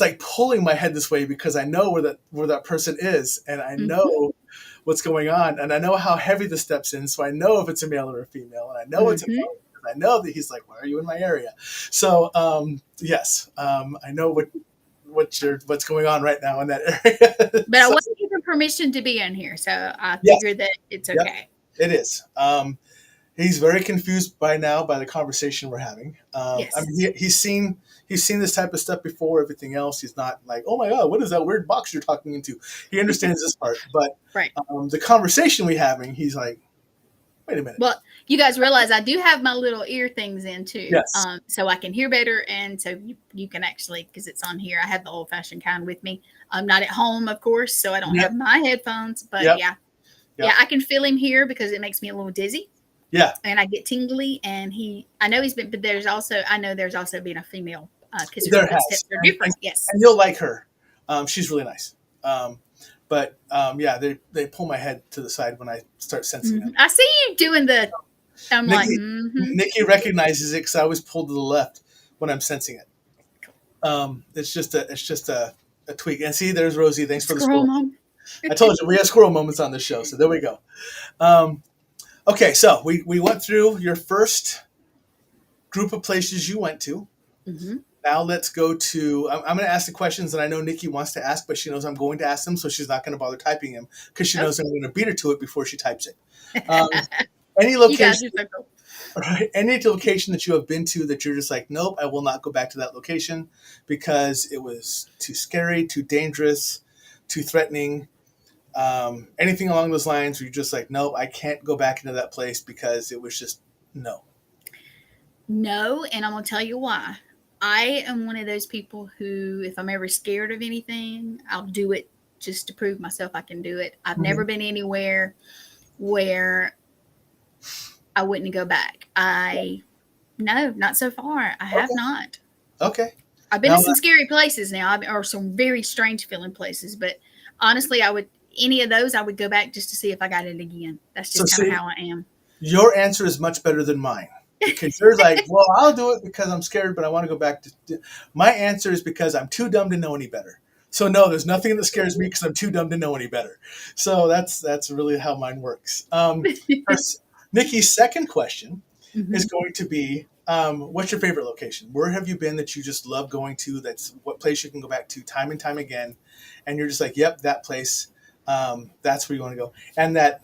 like pulling my head this way because I know where that person is, and I Mm-hmm. know what's going on, and I know how heavy the steps in, so I know if it's a male or a female, and I know it's a Mm-hmm. male because I know that he's like, why are you in my area? So yes, I know what's going on right now in that area. But I So wasn't given permission to be in here, so I yes, figured that it's yep, okay. it is. He's very confused by now by the conversation we're having. I Yes. mean, he's seen this type of stuff before. Everything else, he's not like, oh my god, what is that weird box you're talking into? He understands this part, but Right. the conversation we having, he's like, wait a minute. Well, you guys realize I do have my little ear things in too, Yes, so I can hear better, and so you can actually, because it's on here. I have the old fashioned kind with me. I'm not at home, of course, so I don't yep, have my headphones. But yep, yeah, yeah, yep, I can feel him here because it makes me a little dizzy yeah. and I get tingly. And I know he's been, but I know there's also been a female because her There footsteps has, are different. Yes. and you'll like her. She's really nice. But yeah, they pull my head to the side when I start sensing Mm-hmm. them. I see you doing the. I'm like, Nikki mm-hmm. Nikki recognizes it because I always pull to the left when I'm sensing it. It's just a tweak. And see, there's Rosie. Thanks for the Squirrel squirrel. mom. I told you we have squirrel moments on this show, so there we go. Um, okay, so we went through your first group of places you went to. Mm-hmm. Now let's go to. I'm going to ask the questions that I know Nikki wants to ask, but she knows I'm going to ask them, so she's not going to bother typing them because she knows I'm going to beat her to it before she types it. Um, any You guys location, are so cool. right? Any location that you have been to that you're just like, nope, I will not go back to that location because it was too scary, too dangerous, too threatening. Anything along those lines where you're just like, nope, I can't go back into that place because it was just no. No, and I'm gonna tell you why. I am one of those people who, if I'm ever scared of anything, I'll do it just to prove myself I can do it. I've Mhm. never been anywhere where I wouldn't go back. No, not so far. I have Okay. not. Okay. I've been Now, to some scary places now, or some very strange feeling places, but honestly, any of those, I would go back just to see if I got it again. That's so just kind of see, how I am. your answer is much better than mine because you're like, well, I'll do it because I'm scared, but I want to go back to. My answer is because I'm too dumb to know any better. So no, there's nothing that scares me because I'm too dumb to know any better. So that's really how mine works. Nikki's second question is Mhm. going to be, what's your favorite location? Where have you been that you just love going to? That's what place you can go back to time and time again, and you're just like, yep, that place. That's where you want to go. And that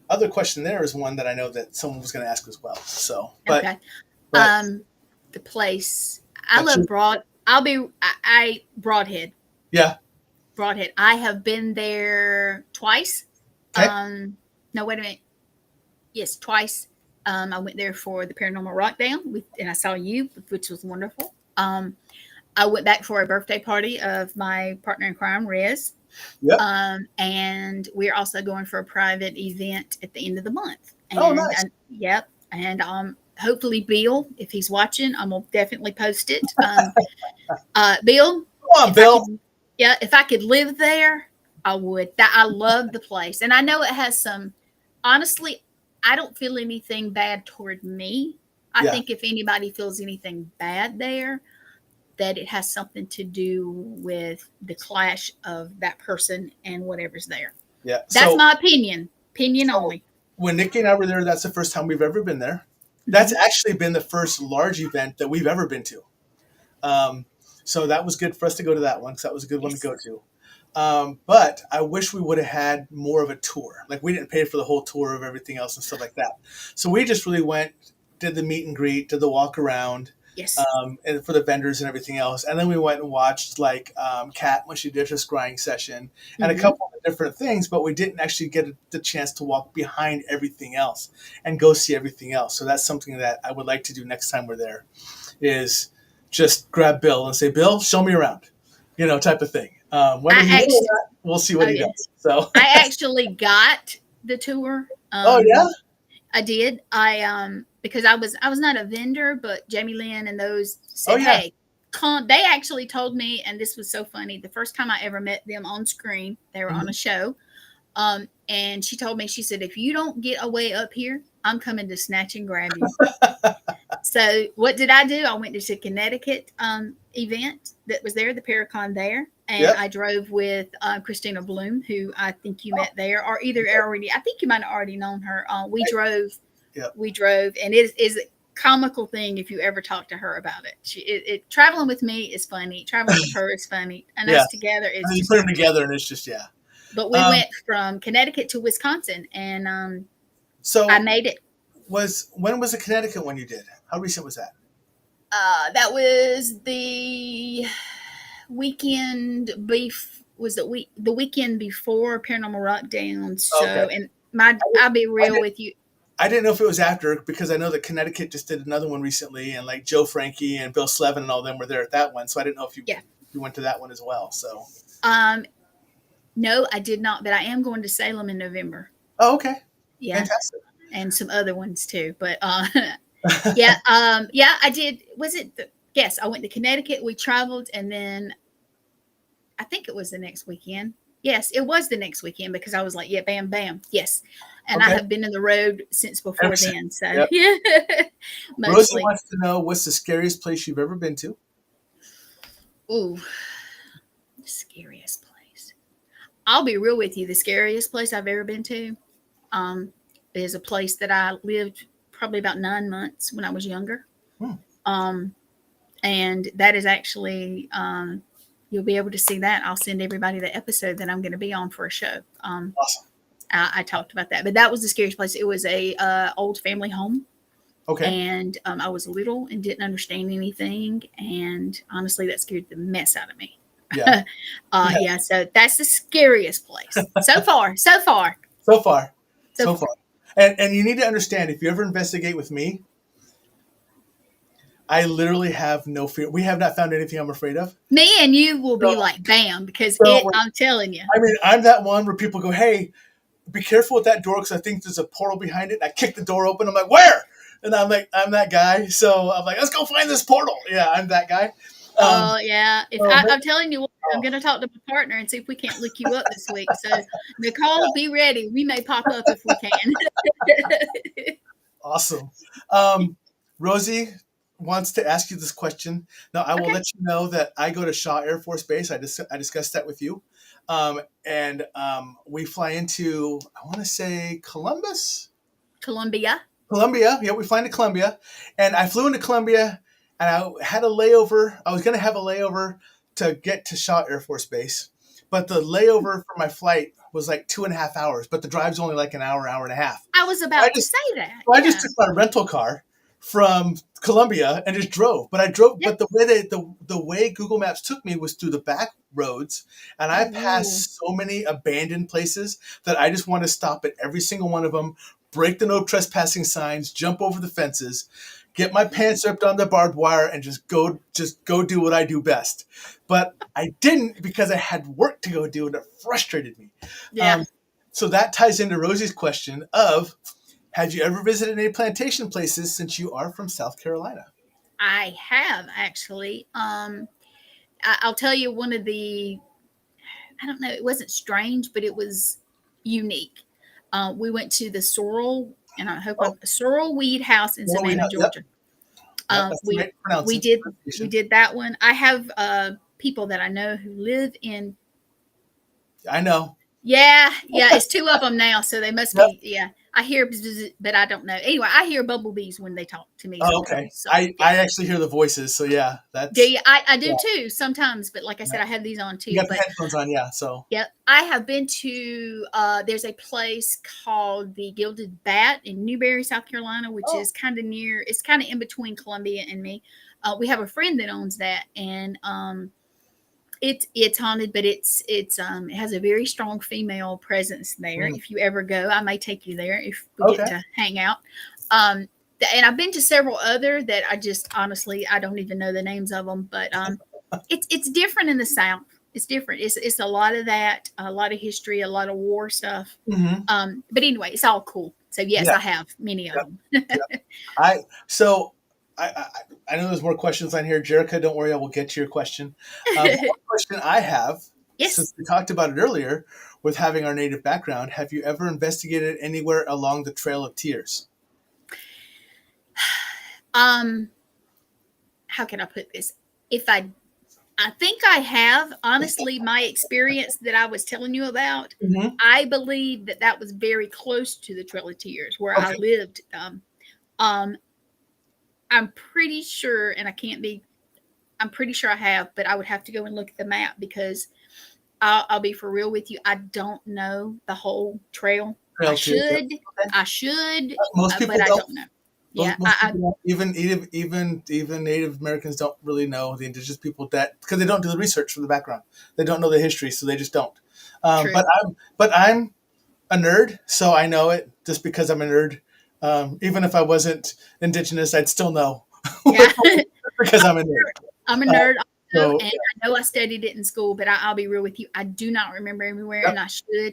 other question there is one that I know that someone was going to ask as well. So, Okay. but The place I that's love your, Broad. I Broadhead. yeah. Broadhead. I have been there twice. Okay. No, wait a minute. Yes, twice. I went there for the Paranormal Rockdown, and I saw you, which was wonderful. I went back for a birthday party of my partner in crime, Rez. Yep. And we're also going for a private event at the end of the month. Oh, And nice. yep, and hopefully Bill, if he's watching, I'm gonna definitely post it. Bill, Come on, if I Bill. could, yeah, if I could live there, I would. That I love the place, and I know it has some. Honestly, I don't feel anything bad toward me. I Yeah. think if anybody feels anything bad there, that it has something to do with the clash of that person and whatever's there. Yeah. That's So, my opinion. Opinion so only. when Nikki and I were there, that's the first time we've ever been there. That's Hmm. actually been the first large event that we've ever been to. Um, so that was good for us to go to that one because that was a good one to Yes. go to. But I wish we would have had more of a tour. Like we didn't pay for the whole tour of everything else and stuff like that. So we just really went, did the meet and greet, did the walk around, Yes. and for the vendors and everything else. And then we went and watched like Kat when she did her scrying session and a Hmm. couple of different things, but we didn't actually get the chance to walk behind everything else and go see everything else. So that's something that I would like to do next time we're there is just grab Bill and say, Bill, show me around, type of thing. Whether I he will or actually. not, we'll see what Oh he yeah. does. So, I actually got the tour. oh yeah, I did. Because I was not a vendor, but Jamie Lynn and those oh said, yeah, "Hey, come." They actually told me, and this was so funny. The first time I ever met them on screen, they were on mhm. a show. And she told me, she said, "If you don't get away up here, I'm coming to snatch and grab you." So what did I do? I went to the Connecticut event that was there, the Paracon there, and Yep. I drove with Christina Bloom, who I think you Oh, met there, or either already. I think you might have already known her. yep. We drove, and it is a comical thing if you ever talk to her about it. Traveling with me is funny. Traveling with her is funny, and Yeah. us together I is mean, you just put them funny. together and it's just, yeah. But we Um, went from Connecticut to Wisconsin, and I so made it. when was the Connecticut one you did? How recent was that? That was the weekend beef was the weekend before Paranormal Lockdown. Okay. So, and my I, I'll be I, real did, with you. I didn't know if it was after because I know that Connecticut just did another one recently and like Joe Frankie and Bill Slevin and all them were there at that one. So I didn't know if you, Yeah. if you went to that one as well. So, Um, no, I did not, but I am going to Salem in November. oh, okay. Yeah, Fantastic. and some other ones too. But yeah, yeah, I did. Was it? Yes, I went to Connecticut. We traveled, and then I think it was the next weekend. Yes, it was the next weekend because I was like, yeah, bam, bam, yes. And I Okay. have been in the road since before Emerson. then. So Yep. yeah, Rosie mostly. wants to know what's the scariest place you've ever been to? Ooh, the scariest place. I'll be real with you. The scariest place I've ever been to um, is a place that I lived probably about 9 months when I was younger. Hmm. Um, and that is actually, you'll be able to see that. I'll send everybody the episode that I'm going to be on for a show. Awesome. I talked about that, but that was the scariest place. It was a old family home, Okay. and I was little and didn't understand anything, and honestly, that scared the mess out of me. Yeah. Yeah. Yeah, so that's the scariest place so far. So far. So far. So So far. far. And you need to understand if you ever investigate with me, I literally have no fear. We have not found anything I'm afraid of. Me and you will be So, like, bam, because so I'm telling you. I mean, I'm that one where people go, "Hey, be careful with that door because I think there's a portal behind it." And I kick the door open. I'm like, "Where?" And I'm like, "I'm that guy." So I'm like, "Let's go find this portal." Yeah, I'm that guy. Um, Oh yeah, if so, but, I'm telling you, what, I'm oh, going to talk to my partner and see if we can't look you up this week. So Nicole, yeah, be ready. We may pop up if we can. awesome. Rosie wants to ask you this question. Now, I will Okay, let you know that I go to Shaw Air Force Base. I discussed that with you. And we fly into, I want to say, Columbus? Columbia. Columbia. Yeah, we fly into Columbia. And I flew into Columbia and I had a layover. I was going to have a layover to get to Shaw Air Force Base. But the layover for my flight was like 2.5 hours, but the drive's only like an hour, hour and a half. I was I about to just say that. so I just Yeah. took my rental car from Columbia and just drove. But I drove, Yeah. but the way Google Maps took me was through the back roads, and I Oh, passed so many abandoned places that I just want to stop at every single one of them, break the no trespassing signs, jump over the fences, get my pants ripped on the barbed wire, and just go do what I do best. But I didn't because I had work to go do, and it frustrated me. yeah. Um, so that ties into Rosie's question of have you ever visited any plantation places since you are from South Carolina? I have actually. I'll tell you one of the. I don't know, it wasn't strange, but it was unique. We went to the Sorrel, and I hope Oh, Sorrel Weed House in well, we Savannah, have, yep, Georgia. yep, that's the We right pronouncing we pronunciation. did that one. I have people that I know who live in. I know. Yeah, it's two of them now, so they must Yep. be. Yeah, I hear, but I don't know. Anyway, I hear bumblebees when they talk to me Oh, okay. sometimes. So I yeah, actually hear the voices, so yeah, do that's you? I do yeah. too sometimes, but like I Yeah. said, I have these on You too. got the But headphones on, yeah. So yeah, I have been to. There's a place called the Gilded Bat in Newberry, South Carolina, which oh, is kind of near. It's kind of in between Columbia and me. We have a friend that owns that, and it's haunted, but it has a very strong female presence there. mm, If you ever go, I may take you there if we get okay. to hang out. Um, and I've been to several other that I just honestly I don't even know the names of them, but it's different in the South. It's different. It's a lot of that, a lot of history, a lot of war stuff. Hmm. But anyway, it's all cool. So yes, Yeah. I have many of Yep. them. Yep. I so I know there's more questions on here. Jerica, don't worry, I will get to your question. But one question I have, Yes. since we talked about it earlier, with having our native background, have you ever investigated anywhere along the Trail of Tears? Um, how can I put this? If I think I have. Honestly, my experience that I was telling you about, Hmm. I believe that that was very close to the Trail of Tears where I Okay. lived. Um, I'm pretty sure, and I can't be, I'm pretty sure I have, but I would have to go and look at the map because I'll be for real with you. I don't know the whole trail. Trail I of Tears. Yep. should, Okay. I should, Most people but I don't. don't know. Yeah, Most people don't. Even Native Americans don't really know the indigenous people that because they don't do the research from the background. They don't know the history, so they just don't. true. But I'm a nerd, so I know it just because I'm a nerd. Even if I wasn't indigenous, I'd still know Yeah. because I'm a nerd. I'm a Uh, nerd also, so and I know I studied it in school, but I'll be real with you. I do not remember everywhere, yep,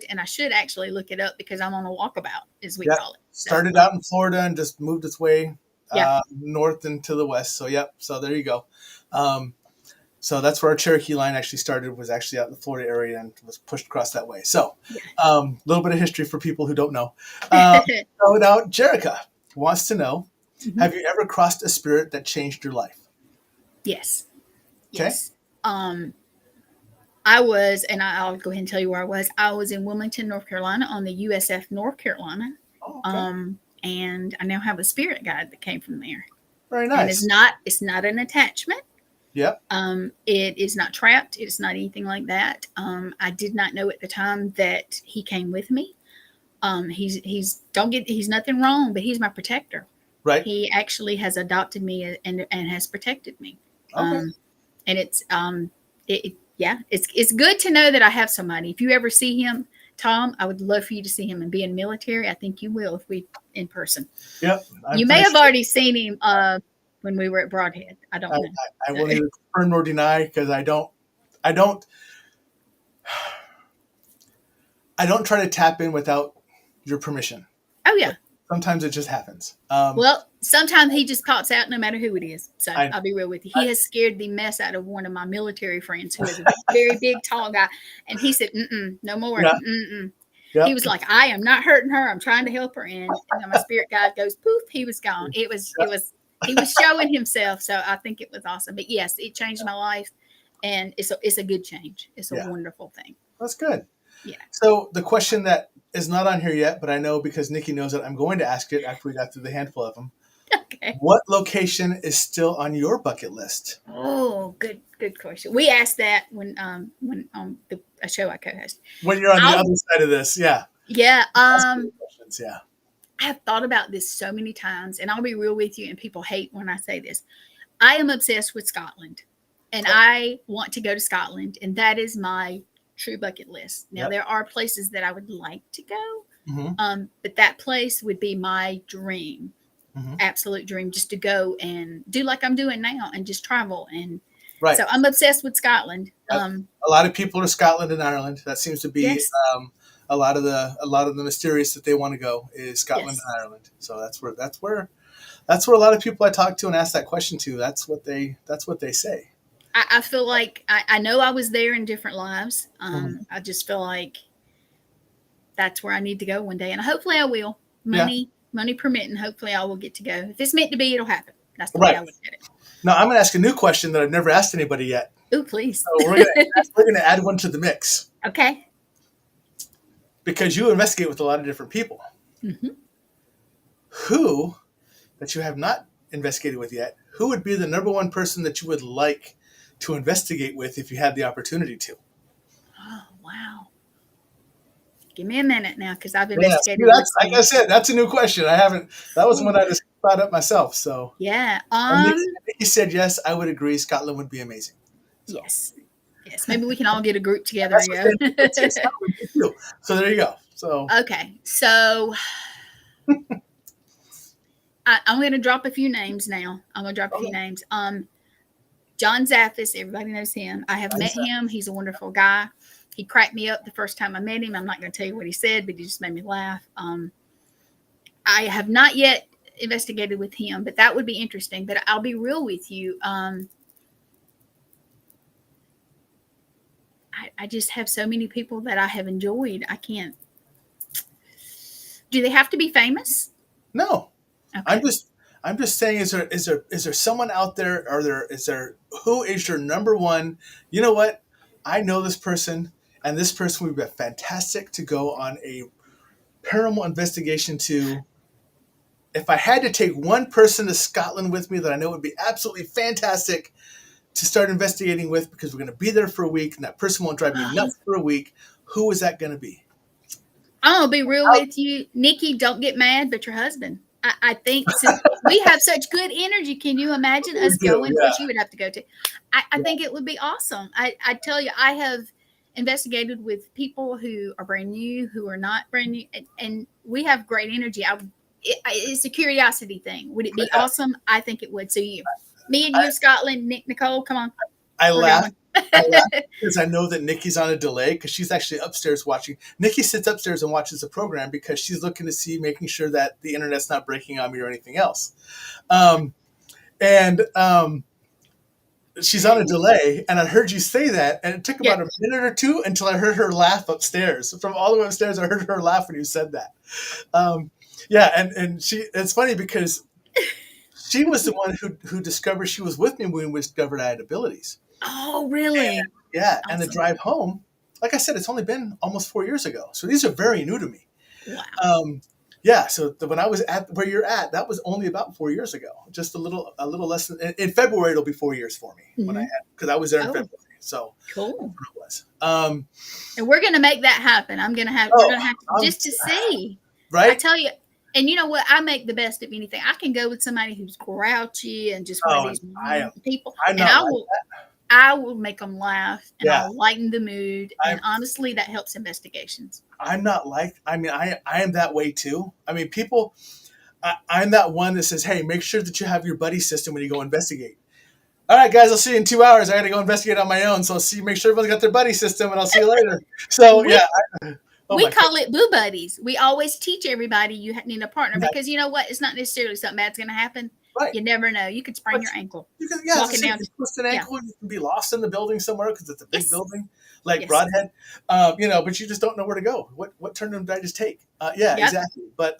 and I should actually look it up because I'm on a walkabout, as we yep. call it. So, Started out in Florida and just moved its way yeah, north and to the west. So yep. So there you go. Um, So that's where our Cherokee line actually started, was actually out in the Florida area and was pushed across that way. So a little bit of history for people who don't know. yeah. So now Jerica wants to know, Mhm. have you ever crossed a spirit that changed your life? Yes, Okay. yes. I was, and I'll go ahead and tell you where I was. I was in Wilmington, North Carolina, on the USF North Carolina, Oh, okay. and I now have a spirit guide that came from there, Very and nice. it's not an attachment. Yep. It is not trapped. It's not anything like that. I did not know at the time that he came with me. He's nothing wrong, but he's my protector. Right. He actually has adopted me and has protected me. Okay. And it's good to know that I have somebody. If you ever see him, Tom, I would love for you to see him and be in military. I think you will if we in person. Yep. I'm You may pretty have sure. already seen him when we were at Broadhead. I don't I, know. I will neither confirm nor deny because I don't try to tap in without your permission. Oh yeah. Sometimes it just happens. Well, sometimes he just pops out no matter who it is. So I, I'll be real with you. He has scared the mess out of one of my military friends who is a very big, tall guy. And he said, no more. yeah. Mm-mm. He Yep. was like, I am not hurting her. I'm trying to help her. And then my spirit guide goes, poof, he was gone. He was showing himself. So I think it was awesome. But yes, it changed my life. And it's a good change. It's a Yeah. wonderful thing. That's good. Yeah. So the question that is not on here yet, but I know because Nikki knows it, I'm going to ask it after we got through the handful of them. Okay. What location is still on your bucket list? Oh, good question. We asked that when on a show I co-host. When you're on the other side of this, yeah. Yeah. Questions, yeah. I have thought about this so many times, and I'll be real with you, and people hate when I say this. I am obsessed with Scotland, and I want to go to Scotland, and that is my true bucket list. Now, there are places that I would like to go, but that place would be my dream, absolute dream, just to go and do like I'm doing now and just travel. And so I'm obsessed with Scotland. A lot of people are Scotland and Ireland. That seems to be Yes. a lot of the mysterious that they want to go is Scotland Yes. and Ireland. So that's where a lot of people I talk to and ask that question to, that's what they say. I feel like I know I was there in different lives. I just feel like that's where I need to go one day, and hopefully I will. Yeah. Money permitting, hopefully I will get to go. If it's meant to be, it'll happen. That's the way Right. I look at it. Now I'm going to ask a new question that I've never asked anybody yet. Oh, please. So we're gonna add one to the mix Okay. because you investigate with a lot of different people. Mm-hmm. Who that you have not investigated with yet? Who would be the number one person that you would like to investigate with if you had the opportunity to? Oh, wow. Give me a minute now, because I've Yeah, investigated see, that's with like I said, that's a new question. I haven't. That was one Ooh. I just thought up myself. So, Yeah. and Nikki said yes. I would agree. Scotland would be amazing. So. Yes. Yes. Maybe we can all get a group together That's and what go. Scotland would do. So there you go. So Okay. So I'm going to drop a few names now. I'm going to drop a few names. John Zaffis, everybody knows him. I have met him. He's a wonderful guy. He cracked me up the first time I met him. I'm not going to tell you what he said, but he just made me laugh. I have not yet investigated with him, but that would be interesting. But I'll be real with you. I just have so many people that I have enjoyed. I can't. Do they have to be famous? no, Okay. I'm just saying, is there someone out there? Who is your number one? You know what? I know this person, and this person would be fantastic to go on a paranormal investigation to. If I had to take one person to Scotland with me that I know would be absolutely fantastic to start investigating with, because we're going to be there for a week, and that person won't drive me nuts for a week, who is that going to be? I'm gonna be real with you, Nikki. Don't get mad, but your husband. I think since we have such good energy, can you imagine us going? Of course, you would have to go to. I think it would be awesome. I tell you, I have investigated with people who are brand new, who are not brand new, and we have great energy. It's a curiosity thing. Would it be awesome? I think it would. So me and you, Scotland, Nick, Nicole, come on. I laugh because I know that Nikki's on a delay because she's actually upstairs watching. Nikki sits upstairs and watches the program because she's looking to see, making sure that the internet's not breaking on me or anything else. She's on a delay, and I heard you say that, and it took about a minute or two until I heard her laugh upstairs. From all the way upstairs, I heard her laugh when you said that. And it's funny because she was the one who discovered, she was with me when we discovered I had abilities. Oh, really? And, and the drive home, like I said, it's only been almost 4 years ago. So these are very new to me. Wow. So when I was at where you're at, that was only about 4 years ago. Just a little less than, in February, it'll be 4 years for me when because I was there in February. So cool. It was. And we're going to make that happen. We're going to have to, just to see. Right. I tell you, and you know what? I make the best of anything. I can go with somebody who's grouchy and just one of these people. I will make them laugh, and I'll lighten the mood. And honestly, that helps investigations. I'm not like, I am that way too. I mean, people, I'm that one that says, hey, make sure that you have your buddy system when you go investigate. All right, guys, I'll see you in 2 hours. I got to go investigate on my own. So make sure everyone's got their buddy system, and I'll see you later. So, we call it boo buddies. We always teach everybody you need a partner because you know what? It's not necessarily something bad's going to happen. Right. You never know. You could sprain your ankle. You can, walking down. Twist an ankle. You can be lost in the building somewhere because it's a big building, like Broadhead. But you just don't know where to go. What turn did I just take? Exactly. But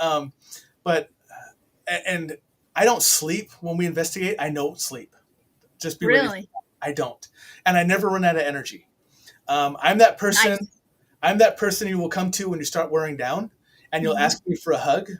and I don't sleep when we investigate. I don't sleep. Just be ready. I don't, and I never run out of energy. I'm that person. Nice. I'm that person you will come to when you start wearing down, and you'll ask me for a hug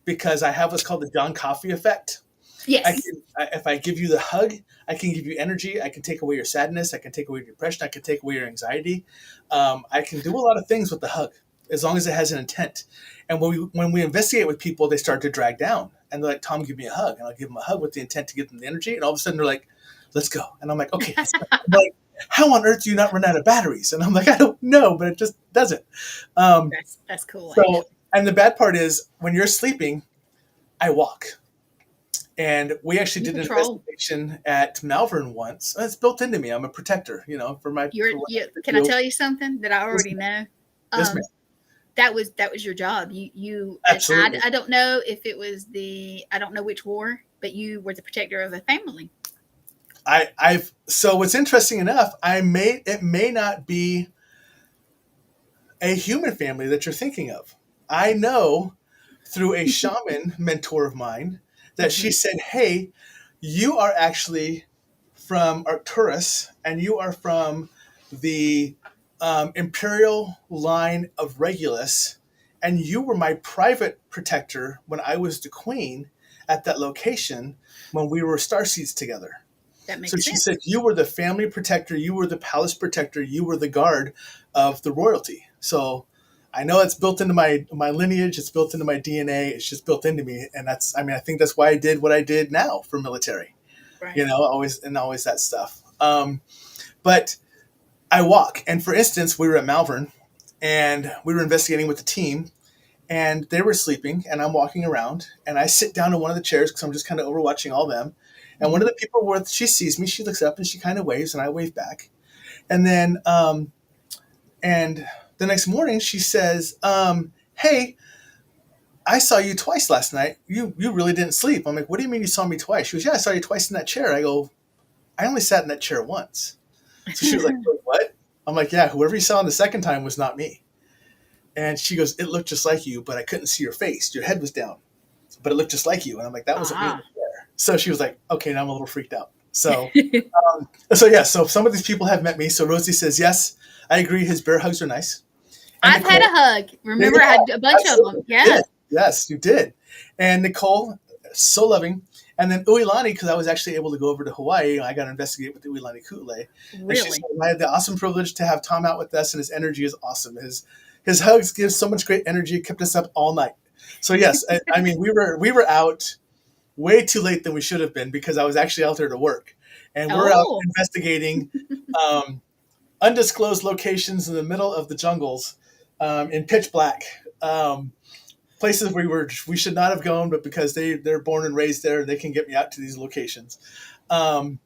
because I have what's called the John Coffey effect. Yes. If I give you the hug, I can give you energy. I can take away your sadness. I can take away your depression. I can take away your anxiety. I can do a lot of things with the hug as long as it has an intent. And when we investigate with people, they start to drag down. And they're like, Tom, give me a hug. And I'll give them a hug with the intent to give them the energy. And all of a sudden they're like, let's go. And I'm like, okay. I'm like, how on earth do you not run out of batteries? And I'm like, I don't know, but it just doesn't. That's cool. So, and the bad part is when you're sleeping, I walk. And we actually did an investigation at Malvern once. It's built into me. I'm a protector, for my. Can I tell you something that I already know? Yes, ma'am. That was your job. You absolutely. I don't know if it was I don't know which war, but you were the protector of a family. So what's interesting enough, it may not be a human family that you're thinking of. I know through a shaman mentor of mine that she Mhm. said, "Hey, you are actually from Arcturus, and you are from the imperial line of Regulus, and you were my private protector when I was the queen at that location when we were starseeds together." That So makes she sense. said, "You were the family protector, you were the palace protector, you were the guard of the royalty." So I know it's built into my lineage, it's built into my DNA, it's just built into me. And I think that's why I did what I did now for military, Right. always that stuff. But I walk. And for instance, we were at Malvern and we were investigating with the team and they were sleeping and I'm walking around and I sit down in one of the chairs because I'm just kind of overwatching all them. And one Mhm. of the people she sees me, she looks up and she kind of waves and I wave back. And then, and the next morning she says, "Hey, I saw you twice last night. You really didn't sleep." I'm like, "What do you mean you saw me twice?" She goes, "Yeah, I saw you twice in that chair." I go, "I only sat in that chair once." So she was like, "Wait, what?" I'm like, "Yeah, whoever you saw the second time was not me." And she goes, "It looked just like you, but I couldn't see your face. Your head was down, but it looked just like you." And I'm like, "That wasn't me in the Ah. chair." So she was like, "Okay, now I'm a little freaked out." So some of these people have met me. So Rosie says, "Yes, I agree. His bear hugs are nice." And I've had a Nicole, hug. yeah, Remember, I had a bunch of absolutely, them. you Yeah. did. Yes, you did. And Nicole, so loving. And then Uilani, because I was actually able to go over to Hawaii, I got to investigate with the Uilani Kule. And she said, Really. "I had the awesome privilege to have Tom out with us, and his energy is awesome. His hugs give so much great energy, kept us up all night." So yes, I mean we were out way too late than we should have been because I was actually out there to work, and we're out Oh. investigating um, undisclosed locations in the middle of the jungles in pitch black. Places we should not have gone, but because they're born and raised there, they can get me out to these locations. Um,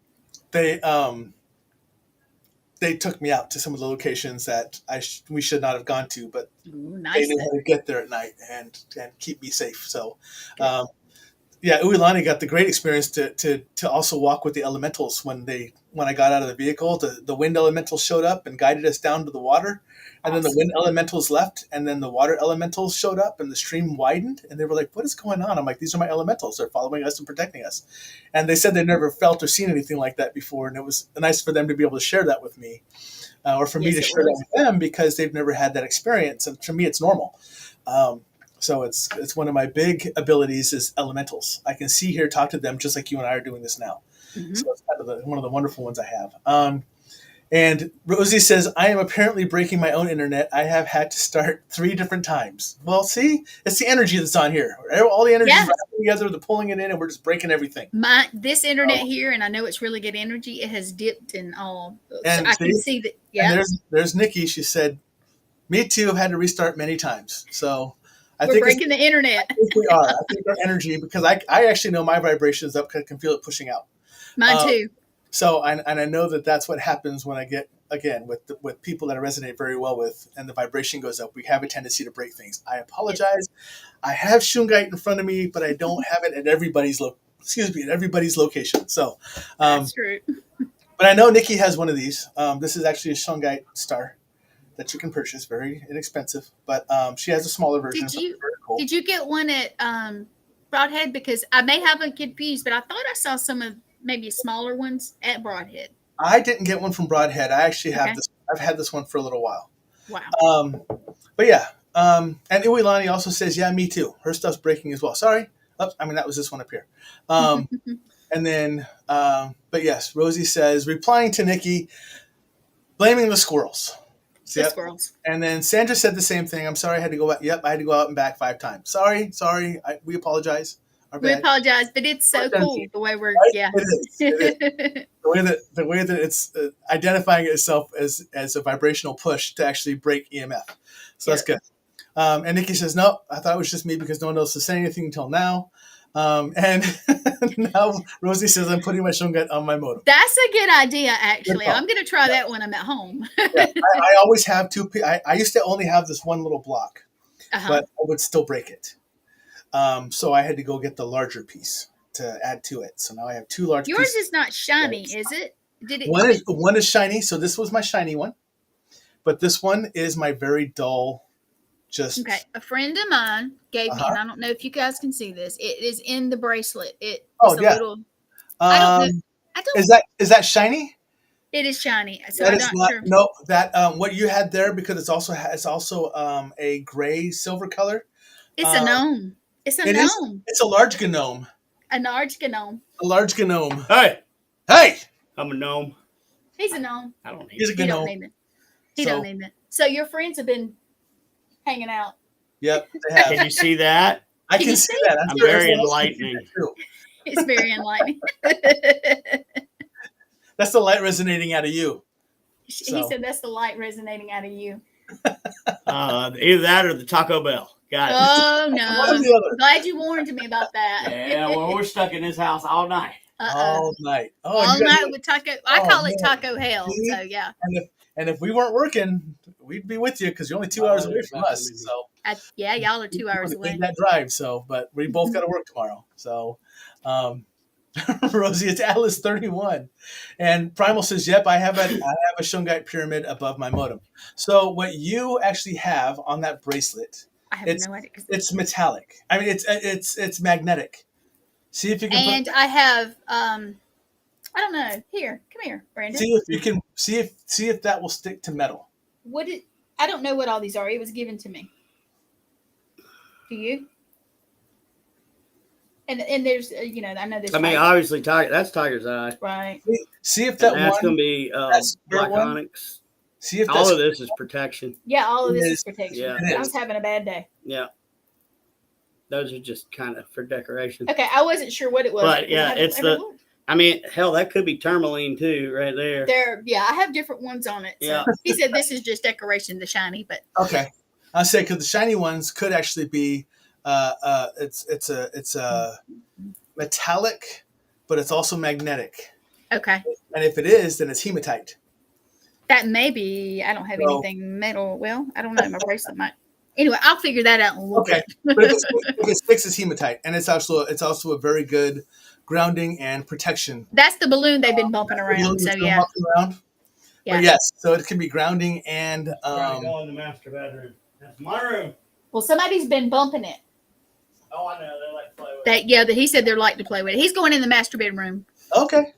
they they took me out to some of the locations that we should not have gone to, but Ooh, they nice knew though. how to get there at night and keep me safe. So Good. um, yeah, Uilani got the great experience to also walk with the elementals when I got out of the vehicle. The wind elementals showed up and guided us down to the water, and then the Awesome. wind elementals left, and then the water elementals showed up, and the stream widened, and they were like, "What is going on?" I'm like, "These are my elementals. They're following us and protecting us." And they said they never felt or seen anything like that before, and it was nice for them to be able to share that with me, or for me Yes, to it share that was. with them because they've never had that experience, and to me, it's normal. Um, so it's one of my big abilities is elementals. I can see here, talk to them just like you and I are doing this now. Hmm. So it's kind of one of the wonderful ones I have. And Rosie says, "I am apparently breaking my own internet. I have had to start 3 different times." Well, see, it's the energy that's on here. All the energy is Yes. wrapping together, they're pulling it in, and we're just breaking everything. This internet here, and I know it's really good energy. It has dipped and all, so And I see, can see that. and Yeah, there's Nikki. She said, "Me too. I've had to restart many times." So I we're think it's breaking the internet. I think we are. I think our energy, because I actually know my vibration is up because I can feel it pushing out. Mine Um, too. and I know that that's what happens when I get, again, with people that I resonate very well with and the vibration goes up. We have a tendency to break things. I Yes, apologize. I have shungite in front of me, but I don't have it at at everybody's location. So, um, that's true. but I know Nikki has one of these. This is actually a shungite star that you can purchase, very inexpensive, but she has a smaller version, Did something you very cool. did you get one at Broadhead? Because I may have a confused, but I thought I saw some of maybe smaller ones at Broadhead. I didn't get one from Broadhead. I actually have Okay. this. I've had this one for a little while. Wow. Um, but yeah, and Iwilani also says, "Yeah, me too. Her stuff's breaking as well." Sorry. Oops, I mean, that was this one up here. Um, and then, but yes, Rosie says, replying to Nikki, blaming the squirrels. The Yep. squirrels. And then Sandra said the same thing. "I'm sorry, I had to go out. Yep, I had to go out and back 5 times. Sorry. We apologize. Our We bad. apologize, but it's so Our cool tendency, the way we're, right? yeah. It is. It is. The way that it's identifying itself as a vibrational push to actually break EMF. So that's Yep. good. And Nikki says, "No, I thought it was just me because no one else was saying anything until now." And now Rosie says, "I'm putting my shungat on my modem." That's a good idea, Good actually. call. I'm going to try Yeah, that when I'm at home. yeah. I always have two. I used to only have this one little block, Uh huh. but I would still break it. So I had to go get the larger piece. to add to it. So now I have 2 large Yours pieces. is not shiny, is it? Did it? One is shiny, so this was my shiny one, but this one is my very dull. Just Okay. A friend of mine gave me, and I don't know if you guys can see this. It is in the bracelet. It's a little. I don't know. I don't. Is that shiny? It is shiny, so That I'm is not not. sure. No, that what you had there, because it's also a gray silver color. It's a gnome. It's a It is. gnome. It's a large gnome. A large gnome. A large gnome. Hey, Hey, I'm a gnome. He's a gnome. I don't need he's a it. He don't gnome. need it. He don't need it. So your friends have been hanging out. Yep, they have. Can you see that? I Can can you see see? that. I'm sure very everyone else can see enlightening. that too. It's very enlightening. That's the light resonating out of you. He So. said that's the light resonating out of you. Either that or the Taco Bell. Got it. Oh One or no! the other. Glad you warned me about that. Yeah, well, we're stuck in this house all night. All night. Oh, All you guys- night with taco. I Oh, call it man. taco hell. See? So yeah. And if we weren't working, we'd be with you because you're only 2 hours away from us. So Yeah, y'all are 2 hours away. that drive. So, but we both got to work tomorrow. So, Rosie, it's Atlas 31, and Primal says, "Yep, I have a Shungite pyramid above my modem." So, what you actually have on that bracelet, I have no idea. it's metallic. I mean, it's magnetic. See if you can. And I have I don't know. Here, come here, Brandon. See if you can see if that will stick to metal. I don't know what all these are. It was given to me. Do you? And there's I know there's. I mean, obviously, that's Tiger's Eye. Right. See if that That's one. going to be Black one. Onyx. See if All of this is protection. Yeah, all of It this is. is protection. Yeah. I was having a bad day. Yeah. Those are just kind of for decoration. Okay, I wasn't sure what it was. But, yeah, it's I mean, hell, that could be tourmaline too, right there. I have different ones on it. So. Yeah. He said this is just decoration, the shiny, but Okay, I'll say because the shiny ones could actually be, it's a metallic, but it's also magnetic. okay. And if it is, then it's hematite. That may be. I don't have anything metal. Well, I don't know. My bracelet might. Anyway, I'll figure that out in a little Okay, bit. but if it sticks, it's hematite, and it's also a very good grounding and protection. That's the balloon they've been bumping around. So yeah. Yeah. But yes, so it can be grounding and Go in the master bedroom. That's my room. Well, somebody's been bumping it. Oh, I know. They like to play with it. He said they're like to play with it. He's going in the master bedroom. Okay.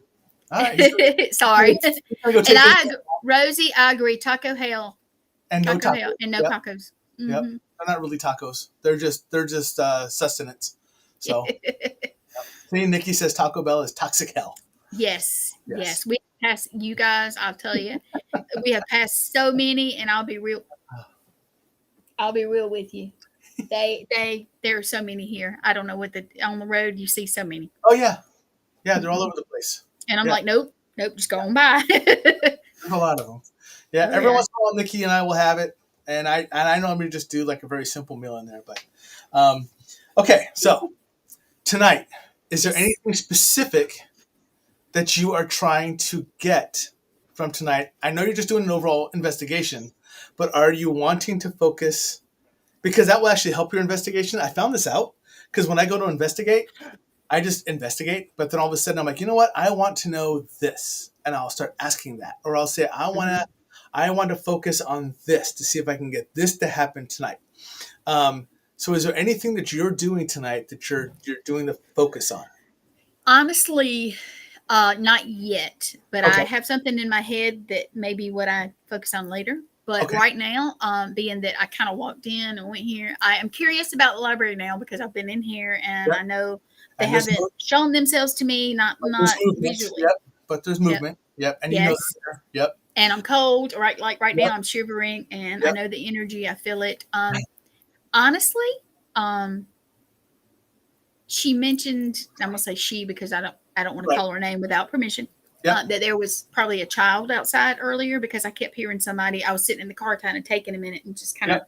All right. Sorry. And Rosie, I agree. Taco hell. and no Taco tacos. hell and no Yep. tacos. Yep. Mhm. They're not really tacos. They're just sustenance. So, see, Nikki says Taco Bell is toxic hell. Yes. We pass you guys. I'll tell you, we have passed so many, and I'll be real with you. There are so many here. I don't know on the road you see so many. Oh yeah, they're all over the place. And I'm like, nope, just go on by. There's a lot of them. Yeah, Oh, every yeah. once in a while, Nikki and I will have it, and I normally just do like a very simple meal in there. But okay, so tonight, is there anything specific that you are trying to get from tonight? I know you're just doing an overall investigation, but are you wanting to focus? Because that will actually help your investigation. I found this out because when I go to investigate, I just investigate, but then all of a sudden I'm like, you know what? I want to know this, and I'll start asking that, or I'll say I want to focus on this to see if I can get this to happen tonight. So, is there anything that you're doing tonight that you're doing the focus on? Honestly, not yet, but Okay. I have something in my head that may be what I focus on later. But Okay. right now, being that I kind of walked in and went here, I am curious about the library now because I've been in here and Yep. I know they And there's haven't shown themselves to me, not there's movement. visually. Yep, but there's movement. Yep, and you know Yes. they're there. Yep. And I'm cold, right? Like right Yep. now, I'm shivering, and I Yep. know the energy. I feel it. Honestly, she mentioned. I'm gonna say she because I don't want to Right. call her name without permission. Yep. That there was probably a child outside earlier because I kept hearing somebody. I was sitting in the car, kind of taking a minute and just kind of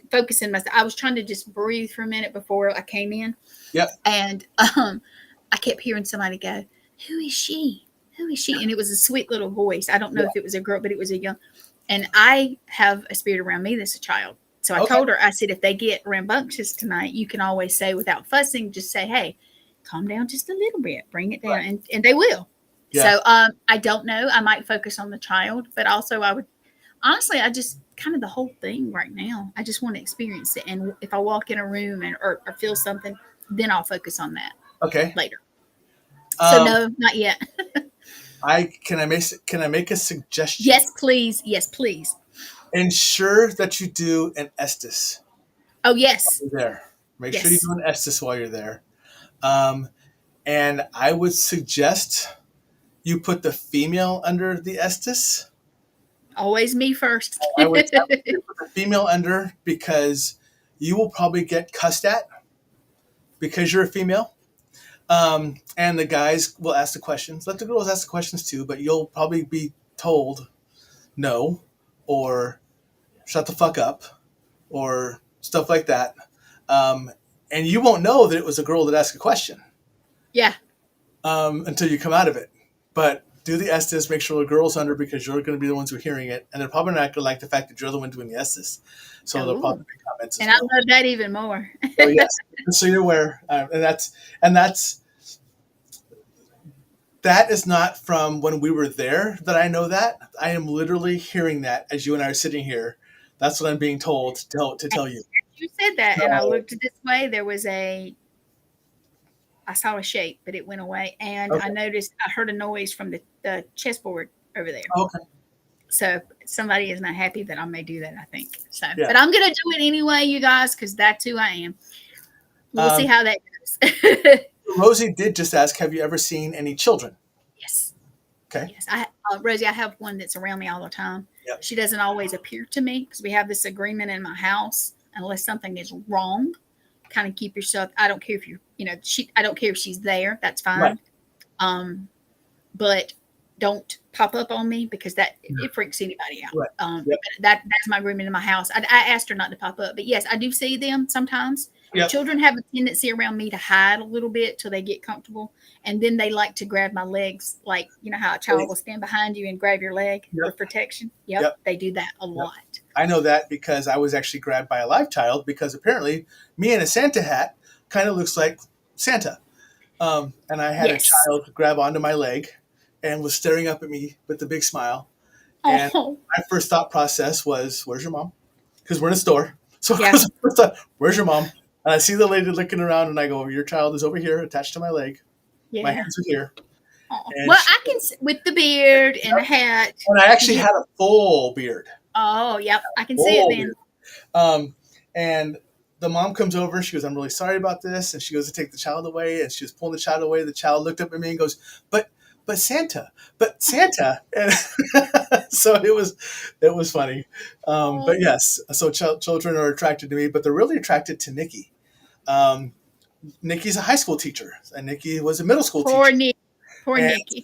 focusing myself. I was trying to just breathe for a minute before I came in. Yep. And I kept hearing somebody go, "Who is she? Who is she?" And it was a sweet little voice. I don't know if it was a girl, but it was a young. And I have a spirit around me that's a child. So I told her, I said, if they get rambunctious tonight, you can always say without fussing, just say, "Hey, calm down just a little bit, bring it down, Right. and they will. Yeah. So I don't know. I might focus on the child, but also I would honestly, I just kind of the whole thing right now. I just want to experience it, and if I walk in a room or feel something, then I'll focus on that Okay. later. So no, not yet. Can I make a suggestion? Yes, please. Yes, please. Ensure that you do an Estes. Oh, yes. While you're there. Make Yes. sure you do an Estes while you're there. And I would suggest you put the female under the Estes. Always me first. I would put the female under because you will probably get cussed at because you're a female. And the guys will ask the questions. Let the girls ask the questions too, but you'll probably be told no or shut the fuck up or stuff like that. And you won't know that it was a girl that asked a question. Yeah. Until you come out of it. But do the Estes, make sure the girl's under because you're going to be the ones who are hearing it. And they're probably not going to like the fact that you're the one doing the Estes. So they'll probably make comments. And I love that even more. So yes, so you're aware. That is not from when we were there that I know that. I am literally hearing that as you and I are sitting here. That's what I'm being told to tell you. You said that, and I looked this way. There was I saw a shape, but it went away. And Okay. I heard a noise from the chessboard over there. Okay. So somebody is not happy that I may do that, I think. So, Yeah. but I'm going to do it anyway, you guys, because that's who I am. We'll see how that goes. Rosie did just ask, have you ever seen any children? Yes. Okay. Yes. Rosie, I have one that's around me all the time. Yep. She doesn't always appear to me because we have this agreement in my house. Unless something is wrong, kind of keep yourself. I don't care if I don't care if she's there. That's fine. Right. But don't pop up on me because it freaks anybody out. Right. Yep. That's my agreement in my house. I asked her not to pop up, but yes, I do see them sometimes. Yep. Children have a tendency around me to hide a little bit till they get comfortable, and then they like to grab my legs, like you know how a child will stand behind you and grab your leg for protection. Yep, they do that a lot. I know that because I was actually grabbed by a live child because apparently me in a Santa hat kind of looks like Santa, and I had a child grab onto my leg and was staring up at me with a big smile. And my first thought process was, "Where's your mom?" Because we're in a store, so first thought, "Where's your mom?" And I see the lady looking around, and I go, "Your child is over here, attached to my leg. Yeah. My hands are here." Well, I can with the beard and the hat. And I actually had a full beard. Oh, yep, I can see it then. And the mom comes over, and she goes, "I'm really sorry about this." And she goes to take the child away, and she was pulling the child away. The child looked up at me and goes, "But Santa." And so it was funny. But yes, so children are attracted to me, but they're really attracted to Nikki. Nikki's a high school teacher, and Nikki was a middle school teacher. Poor Nikki.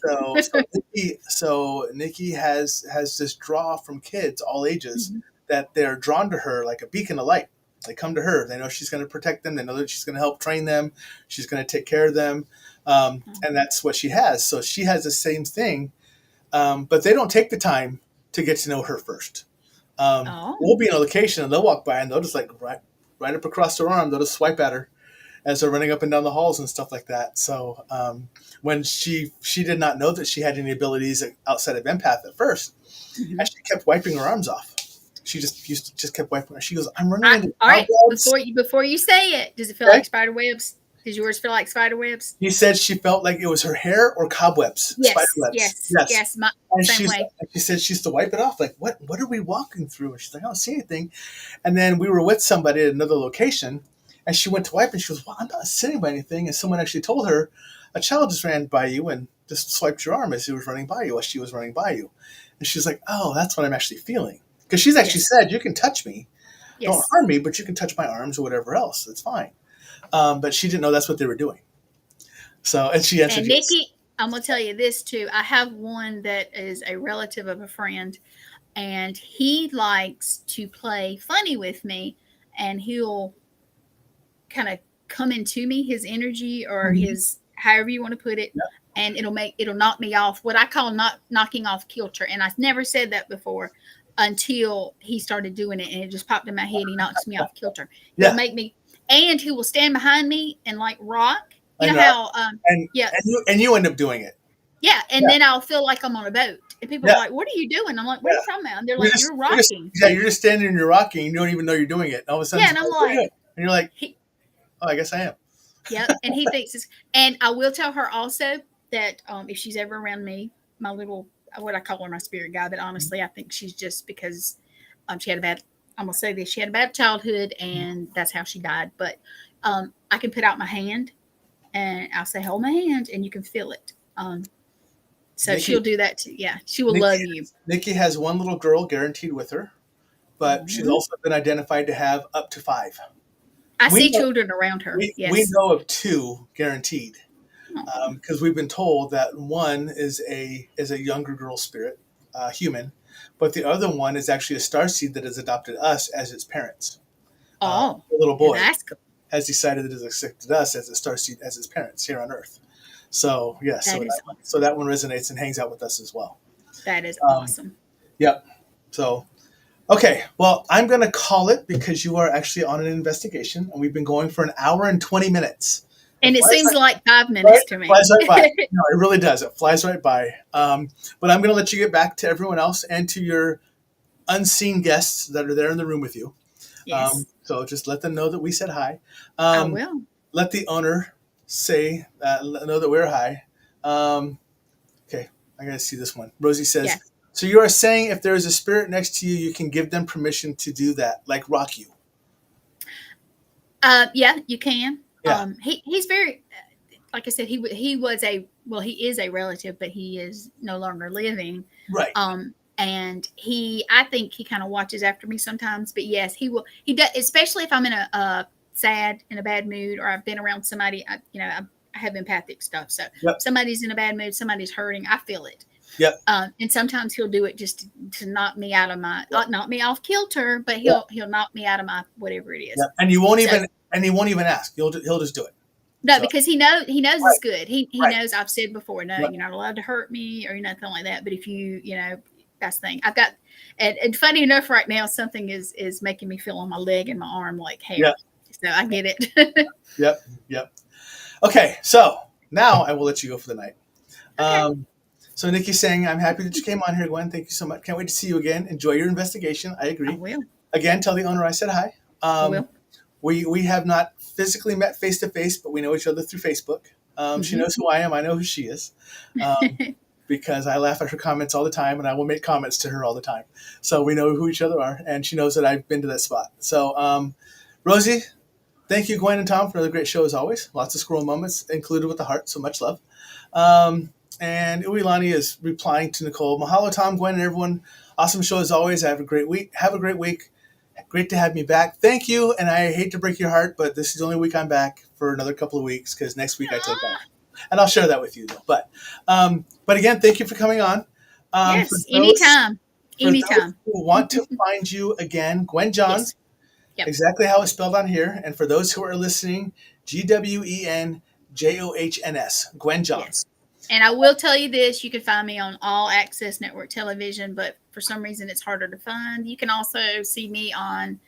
So Nikki has this draw from kids, all ages, that they're drawn to her like a beacon of light. They come to her. They know she's going to protect them. They know that she's going to help train them. She's going to take care of them. And that's what she has. So she has the same thing, but they don't take the time to get to know her first. We'll be in a location and they'll walk by and they'll just like right up across her arm. They'll just swipe at her as they're running up and down the halls and stuff like that. So when she did not know that she had any abilities outside of empath at first, and she kept wiping her arms off. She just kept wiping her. She goes, "I'm running into all right, before you say it, does it feel like spider webs? Does yours feel like spider webs?" He said she felt like it was her hair or cobwebs. Yes, spider webs. Yes. Same way. She said she used to wipe it off. Like, what are we walking through? And she's like, "I don't see anything." And then we were with somebody at another location, and she went to wipe, and she goes, "Well, I'm not sitting by anything." And someone actually told her, "A child just ran by you and just swiped your arm as he was running by you, as she was running by you." And she's like, "Oh, that's what I'm actually feeling." Because she's actually said, "You can touch me. Don't harm me, but you can touch my arms or whatever else. It's fine." But she didn't know that's what they were doing. So, and she answered. And Nikki, I'm going to tell you this too. I have one that is a relative of a friend, and he likes to play funny with me, and he'll kind of come into me, his energy or his, however you want to put it. Yep. And it'll knock me off, what I call knocking off kilter. And I've never said that before until he started doing it, and it just popped in my head. He knocks me off kilter. He'll make me, and he will stand behind me and like rock You I know know. how, yeah, And you end up doing it. yeah, and Yeah. then I'll feel like I'm on a boat, and people Yeah. are like, "What are you doing?" I'm like, "What are Yeah. you talking about?" And they're like, "You're You're just, rocking." yeah, you're just standing and you're rocking. You don't even know you're doing it. All of a sudden, Yeah, and I'm somebody's like, "What are you like, doing?" And you're like, he, "Oh, I guess I am." yep. And he thinks it's, and I will tell her also that if she's ever around me, my little, what I call her, my spirit guide, but honestly, I think she's just because she had a bad, I'm going to say this, she had a bad childhood and that's how she died. But I can put out my hand and I'll say, hold my hand, and you can feel it. So Nikki, she'll do that too. Yeah, she will Nikki, love you. Nikki has one little girl guaranteed with her, but she's Mhm. also been identified to have up to 5. I We see know, children around her. we Yes. know of 2 guaranteed, Oh, because we've been told that one is a younger girl spirit, human, but the other one is actually a starseed that has adopted us as its parents. oh, The little boy that's cool. has decided that it has accepted us as a starseed as its parents here on Earth. So yes, That is so awesome. that one resonates and hangs out with us as well. That is Um, awesome. yep. So okay, well, I'm going to call it because you are actually on an investigation, and we've been going for an hour and 20 minutes. And it seems like 5 Right? minutes to It flies me. right by. No, it really does. It flies right by. But I'm going to let you get back to everyone else and to your unseen guests that are there in the room with you. Yes, So just let them know that we said hi. I Um, will. let the owner say, know that we're hi. Okay, I got to see this one. Rosie says, Yeah. so you are saying if there is a spirit next to you, you can give them permission to do that, like rock you. Yeah, you can. Yeah. He's very, like I said, he was a, well, he is a relative, but he is no longer living. Right. And I think he kind of watches after me sometimes. But yes, he will. He does, especially if I'm in a sad, in a bad mood, or I've been around somebody. I have empathic stuff, so Yep. somebody's in a bad mood, somebody's hurting, I feel it. Yep. And sometimes he'll do it just to knock me out of my, Yep. knock me off kilter, but he'll knock me out of my whatever it is. Yep. And he won't even ask. He'll just do it. No, So, because he knows right. it's good. He Right. knows, I've said before, no, Yep. you're not allowed to hurt me or nothing like that. But if that's the thing. I've got, and funny enough, right now something is making me feel on my leg and my arm like hair. Yep. So I get it. Yep. Okay, so now I will let you go for the night. Okay. So Nikki's saying, I'm happy that you came on here, Gwen. Thank you so much. Can't wait to see you again. Enjoy your investigation. I agree. I will. Again, tell the owner I said hi. I will. We have not physically met face to face, but we know each other through Facebook. She knows who I am. I know who she is. Because I laugh at her comments all the time, and I will make comments to her all the time. So we know who each other are, and she knows that I've been to that spot. So, Rosie, thank you, Gwen and Tom, for another great show as always. Lots of squirrel moments included with the heart, so much love. And Uilani is replying to Nicole. Mahalo, Tom, Gwen, and everyone. Awesome show as always. Have a great week. Great to have me back. Thank you, and I hate to break your heart, but this is the only week I'm back for another couple of weeks because next week I take off. And I'll share that with you, though. But again, thank you for coming on. Yes, anytime. For those who want to find you again, Gwen Johns, Yep. exactly how it's spelled on here. And for those who are listening, GwenJohns, Gwen Johns. Yes. And I will tell you this, you can find me on All Access Network Television, but for some reason it's harder to find. You can also see me on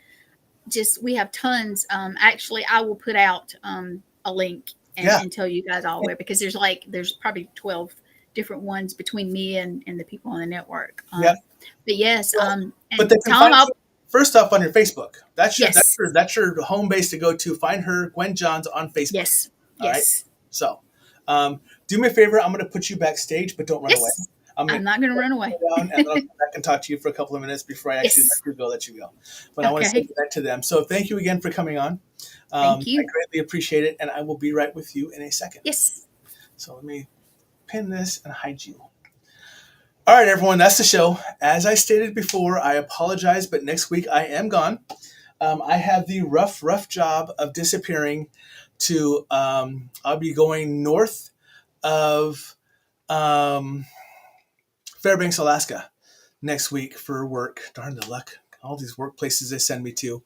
we have tons. Actually, I will put out a link and tell you guys all where, because there's probably 12 different ones between me and the people on the network. But yes, and but they can Tom, find first off on your Facebook. That's Yes. that's your home base to go to. Find her, Gwen Johns, on Facebook. Yes. All right? Yes. So, do me a favor. I'm going to put you backstage, but don't run away. I'm not going to run away. Down, and then I'll come back and talk to you for a couple of minutes before I actually let you go. But I want to say that to them. So thank you again for coming on. Thank you. I greatly appreciate it, and I will be right with you in a second. Yes. So let me pin this and hide you. All right, everyone, that's the show. As I stated before, I apologize, but next week I am gone. I have the rough job of disappearing to, I'll be going north of Fairbanks, Alaska next week for work. Darn the luck. All these workplaces they send me to.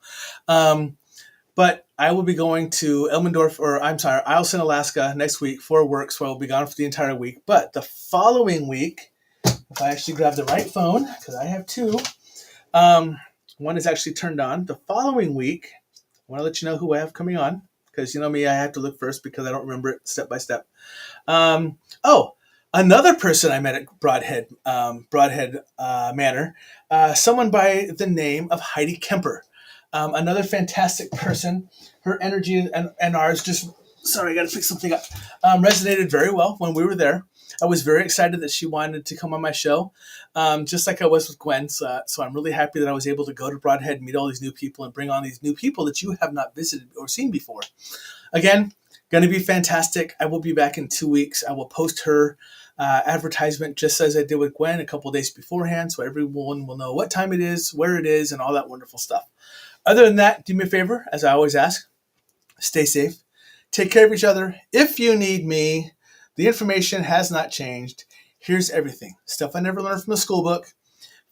But I will be going to Eielson, Alaska next week for work, so I will be gone for the entire week. But the following week, if I actually grab the right phone, because I have two, one is actually turned on. The following week, I want to let you know who I have coming on. because you know me, I have to look first because I don't remember it step by step. Oh, another person I met at Broadhead Manor, someone by the name of Heidi Kemper. Another fantastic person. Her energy and ours just, sorry, I got to pick something up, resonated very well when we were there. I was very excited that she wanted to come on my show, just like I was with Gwen. So I'm really happy that I was able to go to Broadhead, meet all these new people, and bring on these new people that you have not visited or seen before. Again, going to be fantastic. I will be back in 2 weeks. I will post her advertisement just as I did with Gwen a couple of days beforehand, so everyone will know what time it is, where it is, and all that wonderful stuff. Other than that, do me a favor, as I always ask, stay safe. Take care of each other. If you need me, the information has not changed. Here's everything. Stuff I never learned from the school book.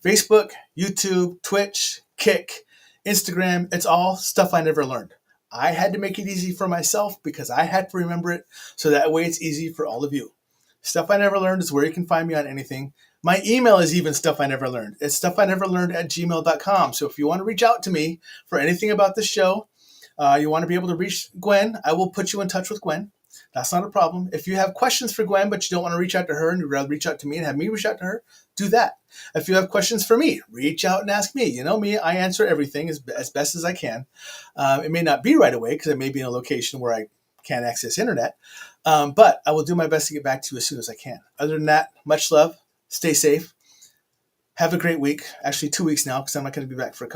Facebook, YouTube, Twitch, Kick, Instagram. It's all stuff I never learned. I had to make it easy for myself because I had to remember it, so that way it's easy for all of you. Stuff I never learned is where you can find me on anything. My email is even stuff I never learned. It's stuffineverlearned@gmail.com. So if you want to reach out to me for anything about this show, you want to be able to reach Gwen, I will put you in touch with Gwen. That's not a problem. If you have questions for Gwen, but you don't want to reach out to her and you'd rather reach out to me and have me reach out to her, do that. If you have questions for me, reach out and ask me. You know me, I answer everything as best as I can. It may not be right away because I may be in a location where I can't access internet, but I will do my best to get back to you as soon as I can. Other than that, much love. Stay safe. Have a great week. Actually, 2 weeks now because I'm not going to be back for a couple